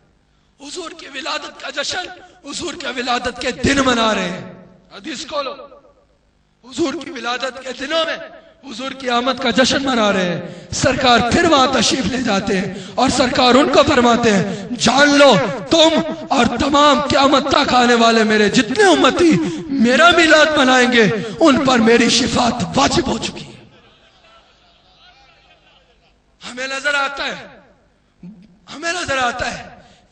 حضور کی ولادت کا جشن، حضور کے ولادت کے دن منا رہے ہیں۔ حدیث کھولو، حضور کی ولادت کے دنوں میں حضور کی آمد کا جشن منا رہے ہیں۔ سرکار پھر وہاں تشریف لے جاتے ہیں، اور سرکار ان کو فرماتے ہیں جان لو تم اور تمام قیامت تک آنے والے میرے جتنے امتی میرا میلاد منائیں گے، ان پر میری شفاعت واجب ہو چکی ہے۔ ہمیں نظر آتا ہے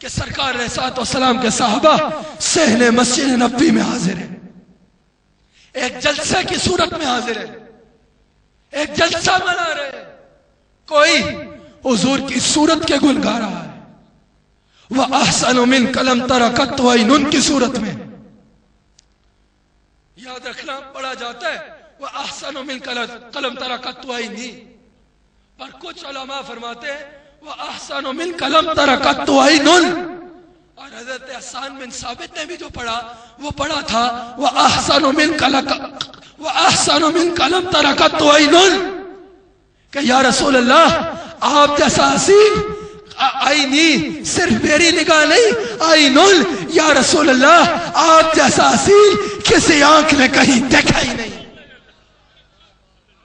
کہ سرکار علیہ الصلوۃ والسلام کے صحابہ صحن مسجد نبوی میں حاضر ہیں، ایک جلسے کی صورت میں حاضر ہیں، ایک جلسہ منا رہے ہیں۔ کوئی حضور کی صورت کے گن گا رہا ہے، وَأَحْسَنُ مِنْكَ لَمْ تَرَ قَطُّ عَيْنٌ کی صورت میں۔ یاد رکھنا پڑھا جاتا ہے وَأَحْسَنُ مِنْكَ لَمْ تَرَ قَطُّ عَيْنِي، پر کچھ علماء فرماتے ہیں وَأَحْسَنُ مِنْكَ لَمْ تَرَ قَطُّ عَيْنٌ، اور حضرت حسان بن ثابت نے بھی جو پڑھا وہ پڑھا تھا وَأَحْسَنُ مِنْكَ لَمْ تَرَ قَطُّ عَيْنٌ، کہ یا رسول اللہ آپ جیسا حسین، عینی صرف میری نگاہ نہیں، عینل، یا رسول اللہ آپ جیسا حسین کسی آنکھ نے کہیں دیکھا ہی نہیں۔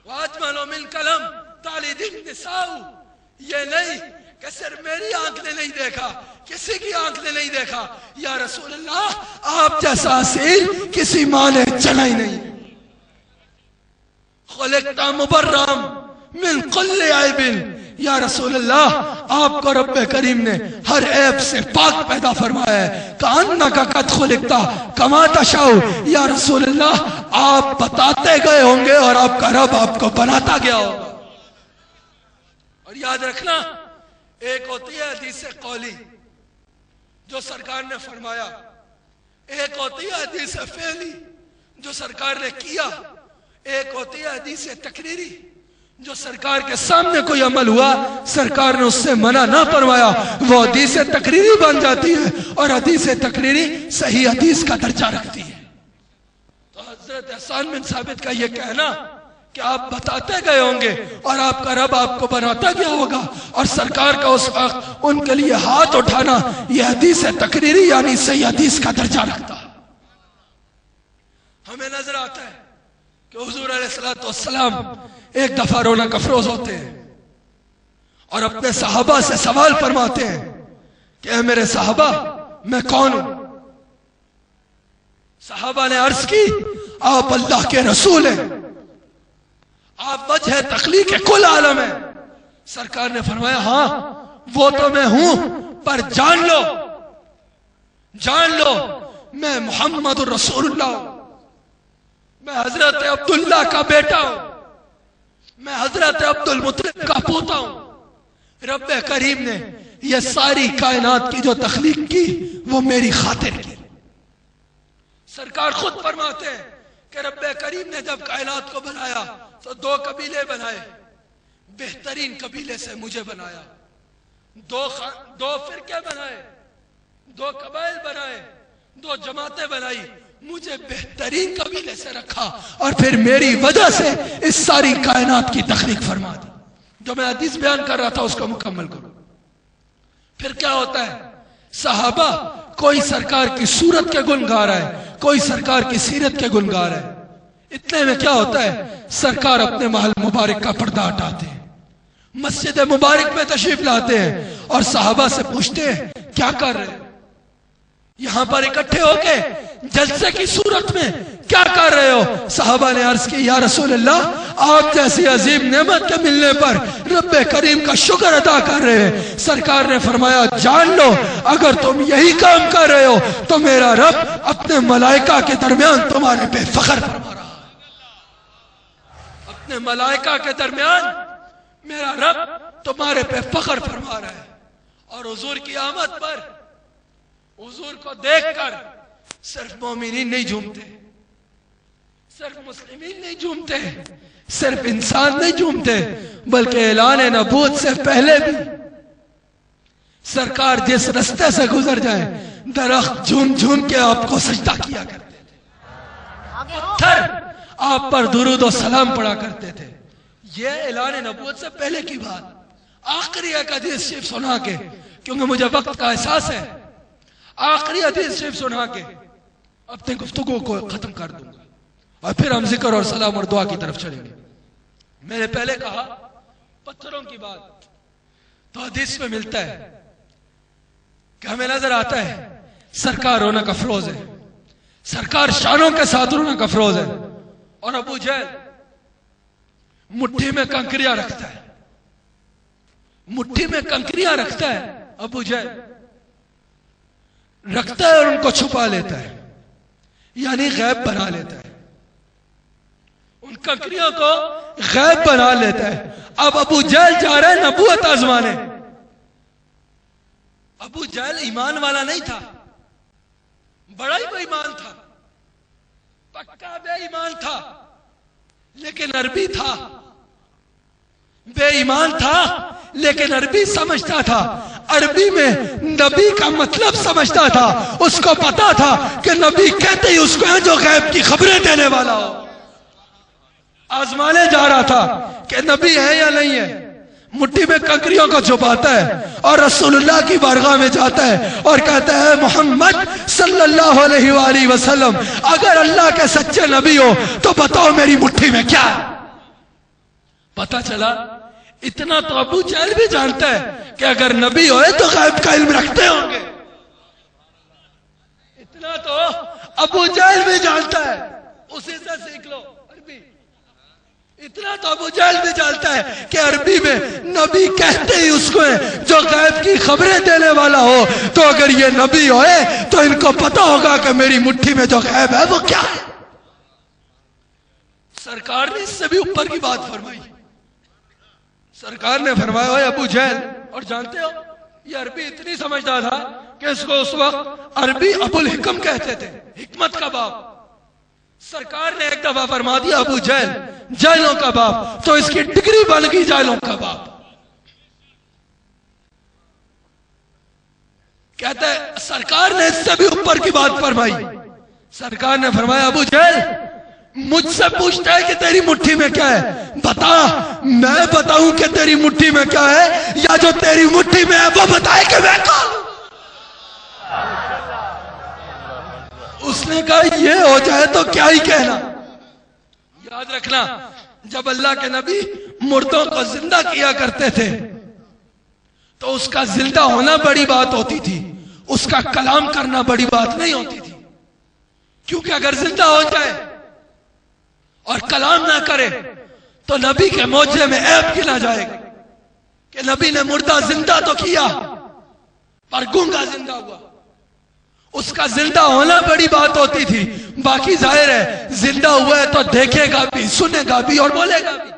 وَأَجْمَلُ مِنْ قَلَمْ تَعْلِدِ النِّسَاءُ، یہ نہیں کہ صرف میری آنکھ نے نہیں دیکھا، کسی کی آنکھ نے نہیں دیکھا، یا رسول اللہ آپ جیسا حسین کسی ماں نے چلا ہی نہیں۔ خلقت مبرم من کل عیب، یا رسول اللہ آپ کو رب کریم نے ہر عیب سے پاک پیدا فرمایا ہے۔ کأنک قد خلقت کما تشاء، یا رسول اللہ آپ بتاتے گئے ہوں گے اور آپ کا رب آپ کو بناتا گیا ہوگا۔ اور یاد رکھنا ایک ہوتی ہے حدیث قولی جو سرکار نے فرمایا، ایک ہوتی ہے حدیث فعلی جو سرکار نے کیا، ایک ہوتی ہے حدیث تقریری جو سرکار کے سامنے کوئی عمل ہوا سرکار نے اس سے منع نہ فرمایا، وہ حدیث تقریری بن جاتی ہے، اور حدیث تقریری صحیح حدیث کا درجہ رکھتی ہے۔ تو حضرت حسان بن ثابت کا یہ کہنا کہ آپ بتاتے گئے ہوں گے اور آپ کا رب آپ کو بناتا گیا ہوگا، اور سرکار کا اس وقت ان کے لیے ہاتھ اٹھانا، یہ حدیث تقریری یعنی صحیح حدیث کا درجہ رکھتا ہے۔ ہمیں نظر آتا ہے کہ حضور علیہ الصلوۃ والسلام ایک دفعہ رونق افروز ہوتے ہیں اور اپنے صحابہ سے سوال فرماتے ہیں کہ اے میرے صحابہ میں کون ہوں؟ صحابہ نے عرض کی آپ اللہ کے رسول ہیں، آپ وجہ تخلیق کل عالم ہیں۔ سرکار نے فرمایا ہاں وہ تو میں ہوں، پر جان لو میں محمد الرسول اللہ ہوں، میں حضرت عبداللہ کا بیٹا ہوں، میں حضرت عبد المطلب کا پوتا ہوں۔ رب کریم نے یہ ساری کائنات کی جو تخلیق کی وہ میری خاطر کی۔ سرکار خود فرماتے ہیں کہ رب کریم نے جب کائنات کو بنایا تو 2 قبیلے بنائے، بہترین قبیلے سے مجھے بنایا، 2 فرقے بنائے، 2 قبائل بنائے، 2 جماعتیں بنائی، مجھے بہترین قبیلے سے رکھا اور پھر میری وجہ سے اس ساری کائنات کی تخلیق فرما دی۔ جو میں حدیث بیان کر رہا تھا اس کو مکمل کرو۔ پھر کیا ہوتا ہے؟ صحابہ کوئی سرکار کی صورت کے گن گا رہا ہے، کوئی سرکار کی سیرت کے گن گا رہا ہے۔ اتنے میں کیا ہوتا ہے؟ سرکار اپنے محل مبارک کا پردہ ہٹاتے ہیں، مسجد مبارک میں تشریف لاتے ہیں اور صحابہ سے پوچھتے ہیں کیا کر رہے ہیں؟ یہاں پر اکٹھے ہو کے جلسے کی صورت میں کیا کر رہے ہو؟ صحابہ نے عرض کی یا رسول اللہ آپ جیسی عظیم نعمت کے ملنے پر رب کریم کا شکر ادا کر رہے ہیں۔ سرکار نے فرمایا جان لو اگر تم یہی کام کر رہے ہو تو میرا رب اپنے ملائکہ کے درمیان تمہارے پہ فخر فرما رہا ہے۔ اپنے ملائکہ کے درمیان میرا رب تمہارے پہ فخر فرما رہا ہے۔ اور حضور کی آمد پر حضور کو دیکھ کر صرف مومنین نہیں جھومتے، صرف مسلمین نہیں جھومتے، صرف انسان نہیں جھومتے، بلکہ اعلان نبوت سے پہلے بھی سرکار جس رستے سے گزر جائے درخت جھوم جھوم کے آپ کو سجدہ کیا کرتے تھے، پتھر آپ پر درود و سلام پڑھا کرتے تھے۔ یہ اعلان نبوت سے پہلے کی بات۔ آخری ایک حدیث شریف سنا کے، کیونکہ مجھے وقت کا احساس ہے، آخری حدیث شریف سنا کے اپنے گفتگو کو ختم کر دوں گا اور پھر ہم ذکر اور سلام اور دعا کی طرف چلیں گے۔ میں نے پہلے کہا پتھروں کی بات، تو حدیث میں ملتا ہے کہ ہمیں نظر آتا ہے سرکار رونق افروز ہے، سرکار شانوں کے ساتھ رونق افروز ہے، اور ابو جہل مٹھی میں کنکریاں رکھتا ہے، مٹھی میں کنکریاں رکھتا ہے، ابو جہل رکھتا ہے اور ان کو چھپا لیتا ہے، یعنی غیب بنا لیتا ہے، ان کنکریوں کو غیب بنا لیتا ہے۔ اب ابو جہل جا رہا ہے نبوت آزمانے۔ ابو جہل ایمان والا نہیں تھا، بڑا ہی بے ایمان تھا، پکا بے ایمان تھا، لیکن عربی تھا، بے ایمان تھا لیکن عربی سمجھتا تھا، عربی میں نبی کا مطلب سمجھتا تھا، اس کو پتا تھا کہ نبی کہتے ہی اس کو ہے جو غیب کی خبریں دینے والا ہو۔ آزمانے جا رہا تھا کہ نبی ہے یا نہیں ہے، مٹھی میں کنکریوں کو چھپاتا ہے اور رسول اللہ کی بارگاہ میں جاتا ہے اور کہتا ہے محمد صلی اللہ علیہ وآلہ وسلم اگر اللہ کے سچے نبی ہو تو بتاؤ میری مٹھی میں کیا ہے۔ پتا چلا اتنا تو ابو جہل بھی جانتا ہے کہ اگر نبی ہوئے تو غیب کا علم رکھتے ہوں گے، اتنا تو ابو جہل بھی جانتا ہے، اسی سے سیکھ لو عربی۔ اتنا تو ابو جہل بھی جانتا ہے کہ عربی میں نبی کہتے ہی اس کو ہے جو غیب کی خبریں دینے والا ہو، تو اگر یہ نبی ہوئے تو ان کو پتا ہوگا کہ میری مٹھی میں جو غیب ہے وہ کیا ہے۔ سرکار نے اس سے بھی اوپر کی بات فرمائی۔ سرکار نے فرمایا ہوئے ابو جہل، اور جانتے ہو یہ عربی اتنی سمجھتا تھا کہ اس کو اس وقت عربی ابو الحکم کہتے تھے، حکمت کا باپ۔ سرکار نے ایک دفعہ فرما دیا ابو جہل جہلوں کا باپ، تو اس کی ڈگری بن گئی جہلوں کا باپ۔ کہتا ہے سرکار نے اس سے بھی اوپر کی بات فرمائی۔ سرکار نے فرمایا ابو جہل مجھ سے پوچھتا ہے کہ تیری مٹھی میں کیا ہے، بتا میں بتاؤں کہ تیری مٹھی میں کیا ہے، یا جو تیری مٹھی میں ہے وہ بتائے کہ میں کون ہوں۔ اس نے کہا یہ ہو جائے تو کیا ہی کہنا۔ یاد رکھنا جب اللہ کے نبی مردوں کو زندہ کیا کرتے تھے تو اس کا زندہ ہونا بڑی بات ہوتی تھی، اس کا کلام کرنا بڑی بات نہیں ہوتی تھی، کیونکہ اگر زندہ ہو جائے اور کلام نہ کرے تو نبی کے معجزے میں عیب گنا جائے گا کہ نبی نے مردہ زندہ تو کیا پر گونگا زندہ ہوا. اس کا زندہ ہونا بڑی بات ہوتی تھی، باقی ظاہر ہے زندہ ہوا ہے تو دیکھے گا بھی، سنے گا بھی اور بولے گا بھی.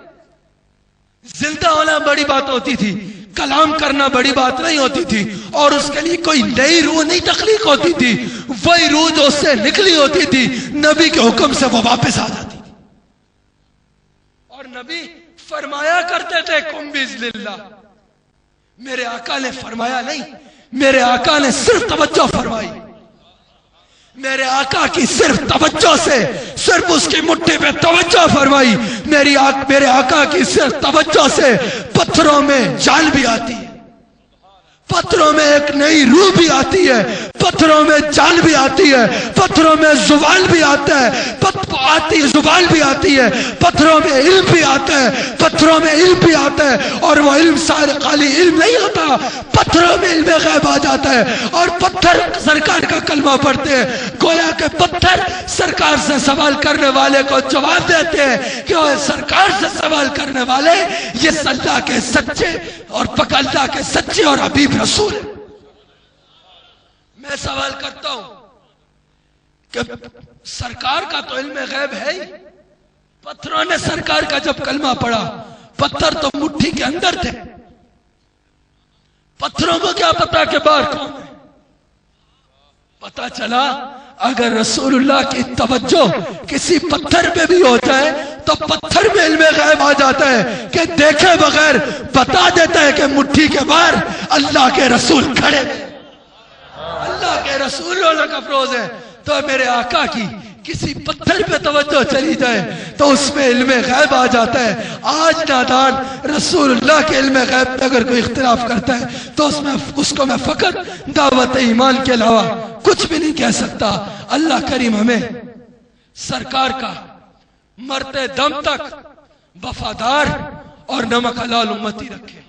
زندہ ہونا بڑی بات ہوتی تھی، کلام کرنا بڑی بات نہیں ہوتی تھی. اور اس کے لیے کوئی نئی روح نہیں تخلیق ہوتی تھی، وہی روح جو اس سے نکلی ہوتی تھی نبی کے حکم سے وہ واپس آ جاتی تھی. اور نبی فرمایا کرتے تھے کم بِإِذْنِ اللَّهِ. میرے آقا نے فرمایا نہیں، میرے آقا نے صرف توجہ فرمائی. میرے آقا کی صرف توجہ سے، صرف اس کی مٹھی پہ توجہ فرمائی. میرے آقا کی صرف توجہ سے پتھروں میں جان بھی آتی ہے، پتھروں میں ایک نئی روح بھی آتی ہے، پتھروں میں جان بھی آتی ہے، پتھروں میں زبان بھی آتا ہے، زبان بھی آتی ہے، پتھروں میں علم بھی آتا ہے، پتھروں میں علم بھی آتا ہے. اور وہ علم سارے خالی علم نہیں ہوتا، پتھروں میں علم غیب آ جاتا ہے. اور پتھر سرکار کا کلمہ پڑھتے ہیں، گویا کہ پتھر سرکار سے سوال کرنے والے کو جواب دیتے ہیں کہ وہ سرکار سے سوال کرنے والے یہ اللہ کے سچے اور اللہ کے سچے اور حبیب رسول ہے. میں سوال کرتا ہوں کہ سرکار کا تو علم غیب ہے ہی. پتھروں نے سرکار کا جب کلمہ پڑھا، پتھر تو مٹھی کے اندر تھے، پتھروں کو کیا پتا کہ باہر کون ہے؟ پتا چلا اگر رسول اللہ کی توجہ کسی پتھر پہ بھی ہو جائے تو پتھر میں علم غیب آ جاتا ہے کہ دیکھے بغیر بتا دیتا ہے کہ مٹھی کے باہر اللہ کے رسول کھڑے ہیں. اللہ کے رسول ہونے کا فروز ہے. تو میرے آقا کی کسی پتھر پہ توجہ چلی جائے تو اس میں علم غیب آ جاتا ہے. آج نادان رسول اللہ کے علم غیب پہ اگر کوئی اختلاف کرتا ہے تو اس کو میں فقط دعوت ایمان کے علاوہ کچھ بھی نہیں کہہ سکتا. اللہ کریم ہمیں سرکار کا مرتے دم تک وفادار اور نمک حلال امتی رکھے.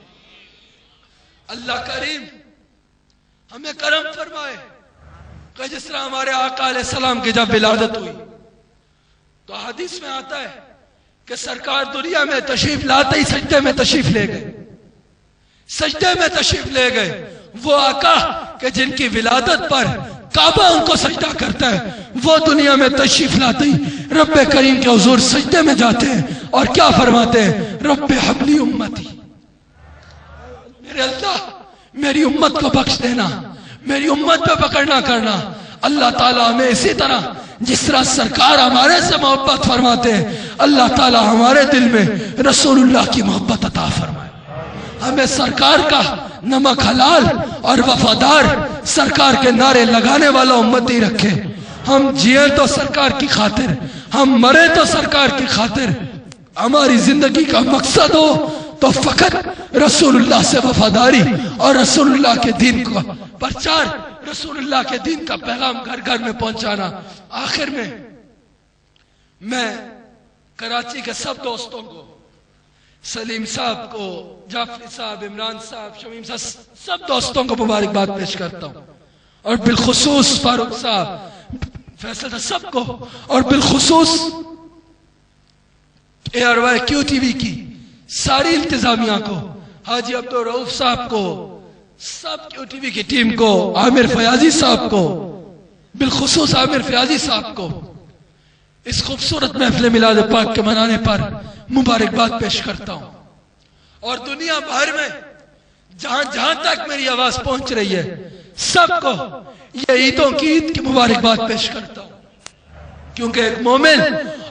اللہ کریم ہمیں کرم فرمائے کہ جس طرح ہمارے آقا علیہ السلام کی جب ولادت ہوئی تو حدیث میں آتا ہے کہ سرکار دنیا میں تشریف لاتے ہی سجدے میں تشریف لے گئے. سجدے میں تشریف لے گئے. وہ آقا کہ جن کی ولادت پر کعبہ ان کو سجدہ کرتا ہے، وہ دنیا میں تشریف لاتے ہی رب کریم کے حضور سجدے میں جاتے ہیں اور کیا فرماتے ہیں؟ رب حبلی امتی، میرے اللہ میری امت کو بخش دینا، میری امت پہ پکڑنا کرنا. اللہ تعالیٰ ہمیں اسی طرح جس طرح سرکار ہمارے سے محبت فرماتے ہیں، اللہ تعالیٰ ہمارے دل میں رسول اللہ کی محبت عطا فرمائے. ہمیں سرکار کا نمک حلال اور وفادار سرکار کے نعرے لگانے والا امتی رکھے. ہم جیے تو سرکار کی خاطر، ہم مرے تو سرکار کی خاطر. ہماری زندگی کا مقصد ہو تو فقط رسول اللہ سے وفاداری اور رسول اللہ کے دین کو پرچار، رسول اللہ کے دین کا پیغام گھر گھر میں پہنچانا. آخر میں کراچی کے سب دوستوں کو، سلیم صاحب کو، جعفری صاحب، عمران صاحب، شمیم صاحب، سب دوستوں کو مبارکباد پیش کرتا ہوں. اور بالخصوص فاروق صاحب، فیصل سب کو، اور بالخصوص ARY QTV کی ساری انتظامیہ کو، حاجی عبدالرؤف صاحب کو، سب QTV کی ٹیم کو، عامر فیاضی صاحب کو، بالخصوص عامر فیاضی صاحب کو اس خوبصورت محفل میلاد پاک کے منانے پر مبارکباد پیش کرتا ہوں. اور دنیا بھر میں جہاں جہاں تک میری آواز پہنچ رہی ہے سب کو یہ عیدوں کی عید کی مبارکباد پیش کرتا ہوں. کیونکہ ایک مومن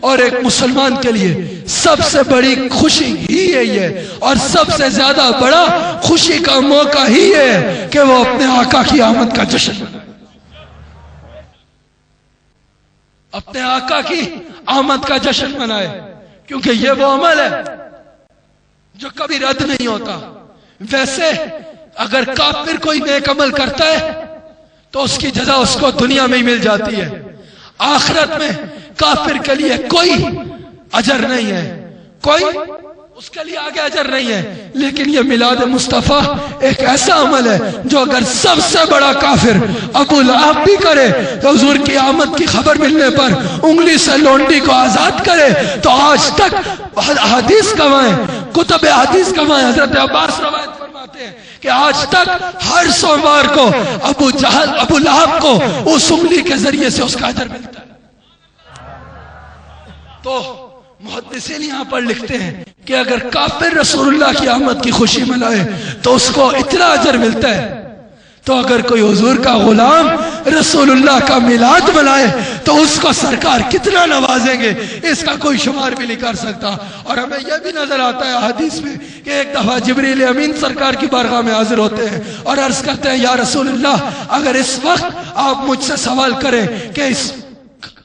اور ایک مسلمان کے لیے سب سے بڑی خوشی ہی یہی ہے، اور سب سے زیادہ بڑا خوشی کا موقع ہی ہے کہ وہ اپنے آقا کی آمد کا جشن منائے، اپنے آقا کی آمد کا جشن منائے. کیونکہ یہ وہ عمل ہے جو کبھی رد نہیں ہوتا. ویسے اگر کافر کوئی نیک عمل کرتا ہے تو اس کی جزا اس کو دنیا میں ہی مل جاتی ہے، آخرت میں کافر کے لیے کوئی اجر نہیں ہے، کوئی اس کے لیے آگے اجر نہیں ہے. لیکن یہ میلاد مصطفیٰ ایک ایسا عمل ہے جو اگر سب سے بڑا کافر ابو لہب بھی کرے تو حضور کی آمد کی خبر ملنے پر انگلی سے لونڈی کو آزاد کرے تو آج تک حدیث کمائیں، کتب حدیث کمائیں. حضرت عباس روایت فرماتے ہیں کہ آج تک ہر سوموار کو ابو لہب کو اس انگلی کے ذریعے سے اس کا اجر ملتا ہے. تو محدثین یہاں پر لکھتے ہیں کہ اگر کافر رسول اللہ کی آمد کی خوشی منائے تو اس کو اتنا اجر ملتا ہے، تو اگر کوئی حضور کا غلام رسول اللہ کا میلاد منائے تو اس کو سرکار کتنا نوازیں گے، اس کا کوئی شمار بھی نہیں کر سکتا. اور ہمیں یہ بھی نظر آتا ہے حدیث میں کہ ایک دفعہ جبریل امین سرکار کی بارگاہ میں حاضر ہوتے ہیں اور عرض کرتے ہیں یا رسول اللہ اگر اس وقت آپ مجھ سے سوال کریں کہ اس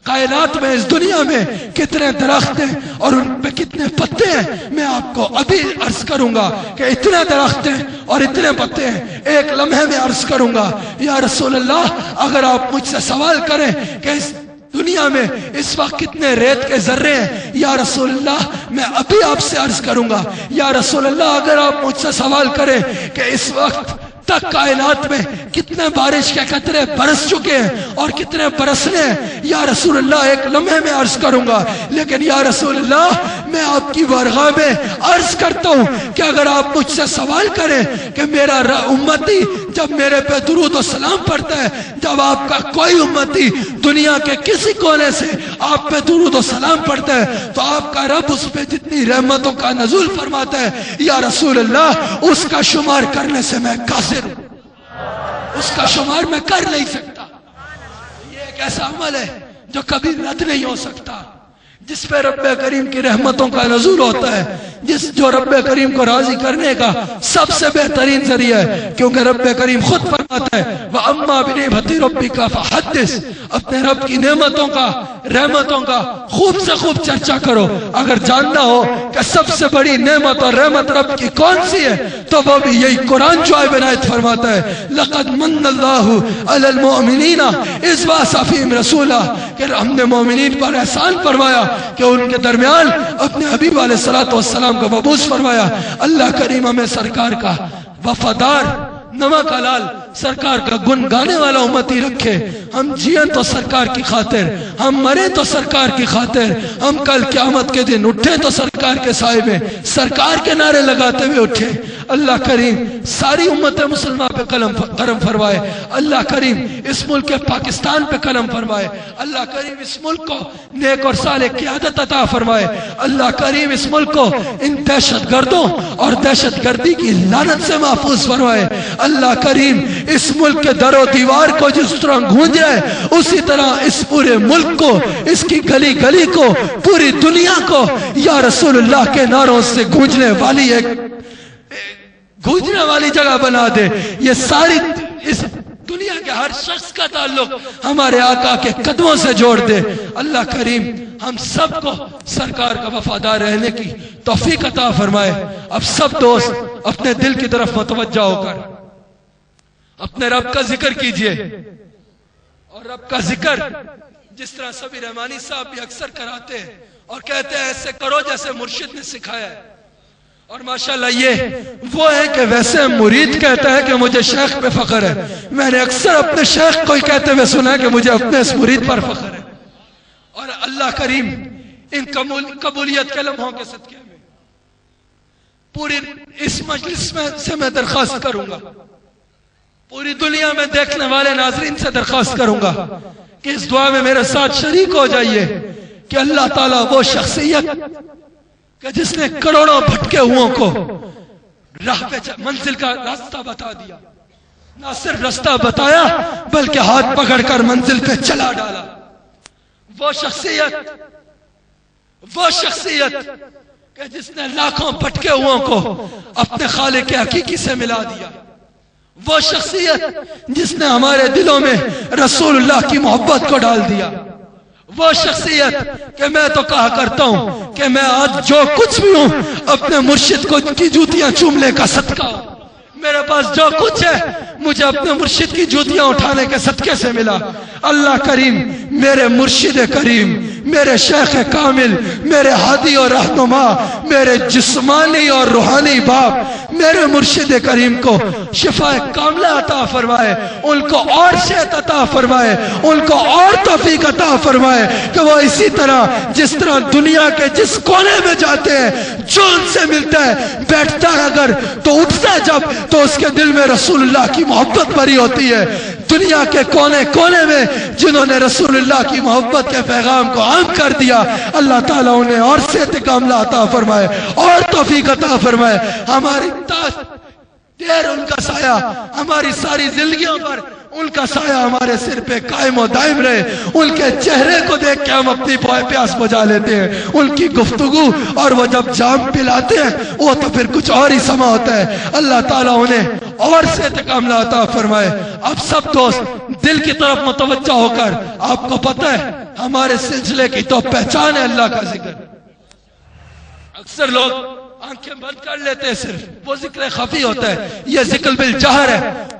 کائنات میں اس دنیا میں کتنے درخت ہیں اور ان پہ کتنے پتے ہیں، میں آپ کو ابھی عرض کروں گا کہ اتنے درخت ہیں اور اتنے پتے ہیں. ایک لمحے میں عرض کروں گا یا رسول اللہ اگر آپ مجھ سے سوال کریں کہ اس دنیا میں اس وقت کتنے ریت کے ذرے ہیں، یا رسول اللہ میں ابھی آپ سے عرض کروں گا. یا رسول اللہ اگر آپ مجھ سے سوال کریں کہ اس وقت تک کائنات میں کتنے بارش کے قطرے برس چکے ہیں اور کتنے برسنے ہیں، یا رسول اللہ ایک لمحے میں عرض کروں گا. لیکن یا رسول اللہ میں آپ کی بارگاہ میں عرض کرتا ہوں کہ اگر آپ مجھ سے سوال کریں کہ میرا امتی جب میرے پہ درود و سلام پڑھتا ہے، جب آپ کا کوئی امتی دنیا کے کسی کونے سے آپ پہ درود و سلام پڑھتا ہے تو آپ کا رب اس پہ جتنی رحمتوں کا نزول فرماتا ہے، یا رسول اللہ اس کا شمار کرنے سے میں قاصر ہوں، اس کا شمار میں کر نہیں سکتا. یہ ایک ایسا عمل ہے جو کبھی رد نہیں ہو سکتا، جس پہ رب کریم کی رحمتوں کا نزول ہوتا ہے، جو رب کریم کو راضی کرنے کا سب سے بہترین ذریعہ ہے. کیونکہ رب کریم خود فرماتا ہے وَأَمَّا بِنِعْمَةِ رَبِّكَ فَحَدِّثْ، اپنے رب کی نعمتوں کا رحمتوں کا خوب سے خوب چرچا کرو. اگر جاننا ہو کہ سب سے بڑی نعمت اور رحمت رب کی کون سی ہے تو وہ بھی یہی قرآن جو آئے بنایت فرماتا ہے لَقَدْ مَنَّ اللَّهُ عَلَى الْمُؤْمِنِينَ إِذْ بَعَثَ فِيهِمْ رَسُولًا، کہ ہم نے مومنین پر احسان فرمایا کہ ان کے درمیان اپنے حبیب علیہ السلام کو مبعوث فرمایا. اللہ کریم ہمیں سرکار کا وفادار نمک حلال سرکار کا گن گانے والا امتی رکھے. ہم جیئیں تو سرکار کی خاطر، ہم مریں تو سرکار کی خاطر، ہم کل قیامت کے دن اٹھیں تو سرکار کے سائے میں سرکار کے نعرے لگاتے ہوئے اٹھیں. اللہ کریم ساری امت مسلمہ پہ کرم فرمائے. اللہ کریم اس ملک کے پاکستان پہ کرم فرمائے. اللہ کریم اس ملک کو نیک اور صالح قیادت عطا فرمائے. اللہ کریم اس ملک کو ان دہشت گردوں اور دہشت گردی کی لعنت سے محفوظ فرمائے. اللہ کریم اس ملک کے در و دیوار کو جس طرح گونج رہا ہے اسی طرح اس پورے ملک کو، اس کی گلی گلی کو، پوری دنیا کو یا رسول اللہ کے نعروں سے گونجنے والی جگہ بنا دے. یہ ساری اس دنیا کے ہر شخص کا تعلق ہمارے آقا کے قدموں سے جوڑ دے. اللہ کریم ہم سب کو سرکار کا وفادار رہنے کی توفیق عطا فرمائے. اب سب دوست اپنے دل کی طرف متوجہ ہو کر اپنے رب کا ذکر کیجئے. اور رب کا ذکر جس طرح سبی رحمانی صاحب بھی اکثر کراتے ہیں اور کہتے ہیں ایسے کرو جیسے مرشد نے سکھایا ہے. اور ماشاءاللہ یہ وہ ہے کہ ویسے مرید کہتا ہے کہ مجھے شیخ پہ فخر ہے. میں نے اکثر اپنے شیخ کو ہی کہتے ہوئے سنا ہے کہ مجھے اپنے اس مرید پر فخر ہے. اور اللہ کریم ان قبولیت کے لمحوں کے صدقے میں پوری اس مجلس میں سے میں درخواست کروں گا، پوری دنیا میں دیکھنے والے ناظرین سے درخواست کروں گا کہ اس دعا میں میرے ساتھ شریک ہو جائیے کہ اللہ تعالیٰ وہ شخصیت کہ جس نے کروڑوں بھٹکے ہوں کو راہ پہ منزل کا راستہ بتا دیا، نہ صرف راستہ بتایا بلکہ ہاتھ پکڑ کر منزل پہ چلا ڈالا. وہ شخصیت کہ جس نے لاکھوں بھٹکے ہوں کو اپنے خالق حقیقی سے ملا دیا. وہ شخصیت جس نے ہمارے دلوں میں رسول اللہ کی محبت کو ڈال دیا. وہ شخصیت کہ میں تو کہا کرتا ہوں کہ میں آج جو کچھ بھی ہوں اپنے مرشد کو کی جوتیاں چومنے کا صدقہ ہوں. میرے پاس جو کچھ ہے مجھے اپنے مرشد کی جوتیاں اٹھانے کے صدقے سے ملا۔ اللہ کریم میرے مرشد کریم، میرے شیخ کامل، میرے ہادی اور رہنما، میرے جسمانی اور روحانی باپ، میرے مرشد کریم کو شفا کاملہ عطا فرمائے، ان کو اور صحت عطا فرمائے، ان کو اور توفیق عطا فرمائے کہ وہ اسی طرح جس طرح دنیا کے جس کونے میں جاتے ہیں جو ان سے ملتا ہے، بیٹھتا ہے اگر تو اٹھتا ہے جب تو اس کے دل میں رسول اللہ کی محبت بھری ہوتی ہے۔ دنیا کے کونے کونے میں جنہوں نے رسول اللہ کی محبت کے پیغام کو عام کر دیا، اللہ تعالیٰ انہیں اور صحت کاملہ عطا فرمائے اور توفیق عطا فرمائے۔ ہماری دیر ان کا سایہ ہماری ساری زندگیوں پر، ان کا سایہ ہمارے سر پہ قائم و دائم رہے۔ ان کے چہرے کو دیکھ کے ہم اپنی پیاس بجھا لیتے ہیں، ان کی گفتگو اور وہ جب جام پلاتے ہیں وہ تو پھر کچھ اور ہی سما ہوتا ہے۔ اللہ تعالیٰ انہیں اور صحت کاملہ عطا فرمائے۔ اب سب دوست دل کی طرف متوجہ ہو کر، آپ کو پتہ ہے ہمارے سلسلے کی تو پہچان ہے اللہ کا ذکر۔ اکثر لوگ آنکھیں بند کر لیتے ہیں، صرف وہ ذکر خفی ہوتا ہے، یہ ذکر بالجہر ہے،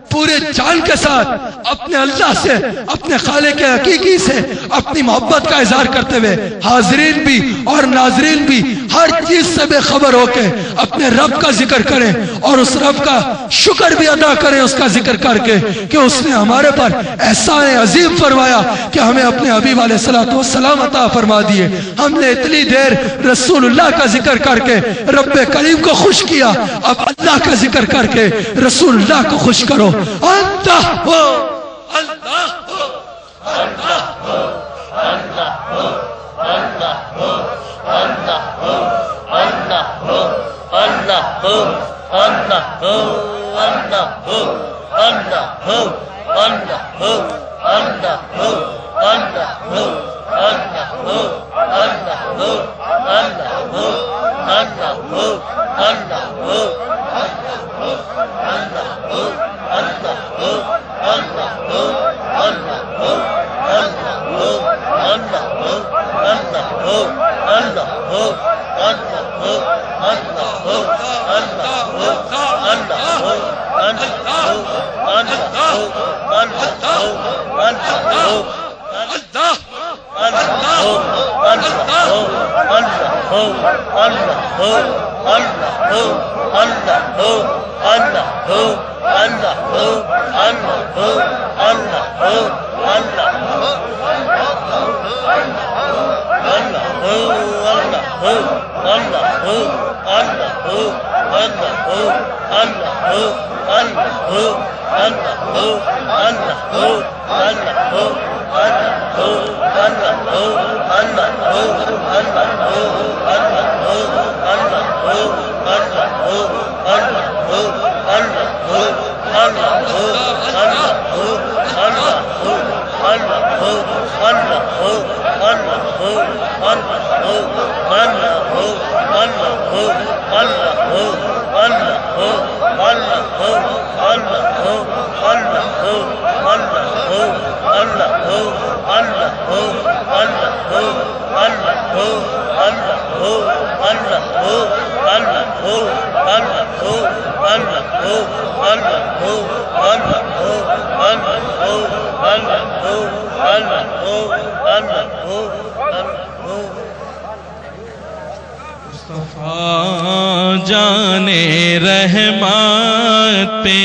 پورے جان کے ساتھ اپنے اللہ سے، اپنے خالق حقیقی سے اپنی محبت کا اظہار کرتے ہوئے حاضرین بھی اور ناظرین بھی ہر چیز سے بے خبر ہو کے اپنے رب کا ذکر کریں اور اس رب کا شکر بھی ادا کریں اس کا ذکر کر کے کہ اس نے ہمارے پر احسان عظیم فرمایا کہ ہمیں اپنے حبیب علیہ الصلوۃ والسلام عطا فرما دیے۔ ہم نے اتنی دیر رسول اللہ کا ذکر کر کے رب کریم کو خوش کیا، اب اللہ کا ذکر کر کے رسول اللہ کو خوش کرو۔ اللہ ہو، اللہ ہو، اللہ ہو، اللہ ہو، اللہ ہو، اللہ ہو، اللہ ہو، اللہ ہو، اللہ ہو، اللہ ہو، اللہ ہو، اللہ ہو، اللہ ہو، اللہ ہو، اللہ ہو، اللہ ہو، اللہ ہو، اللہ ہو، اللہ ہو، جانے رحمت پہ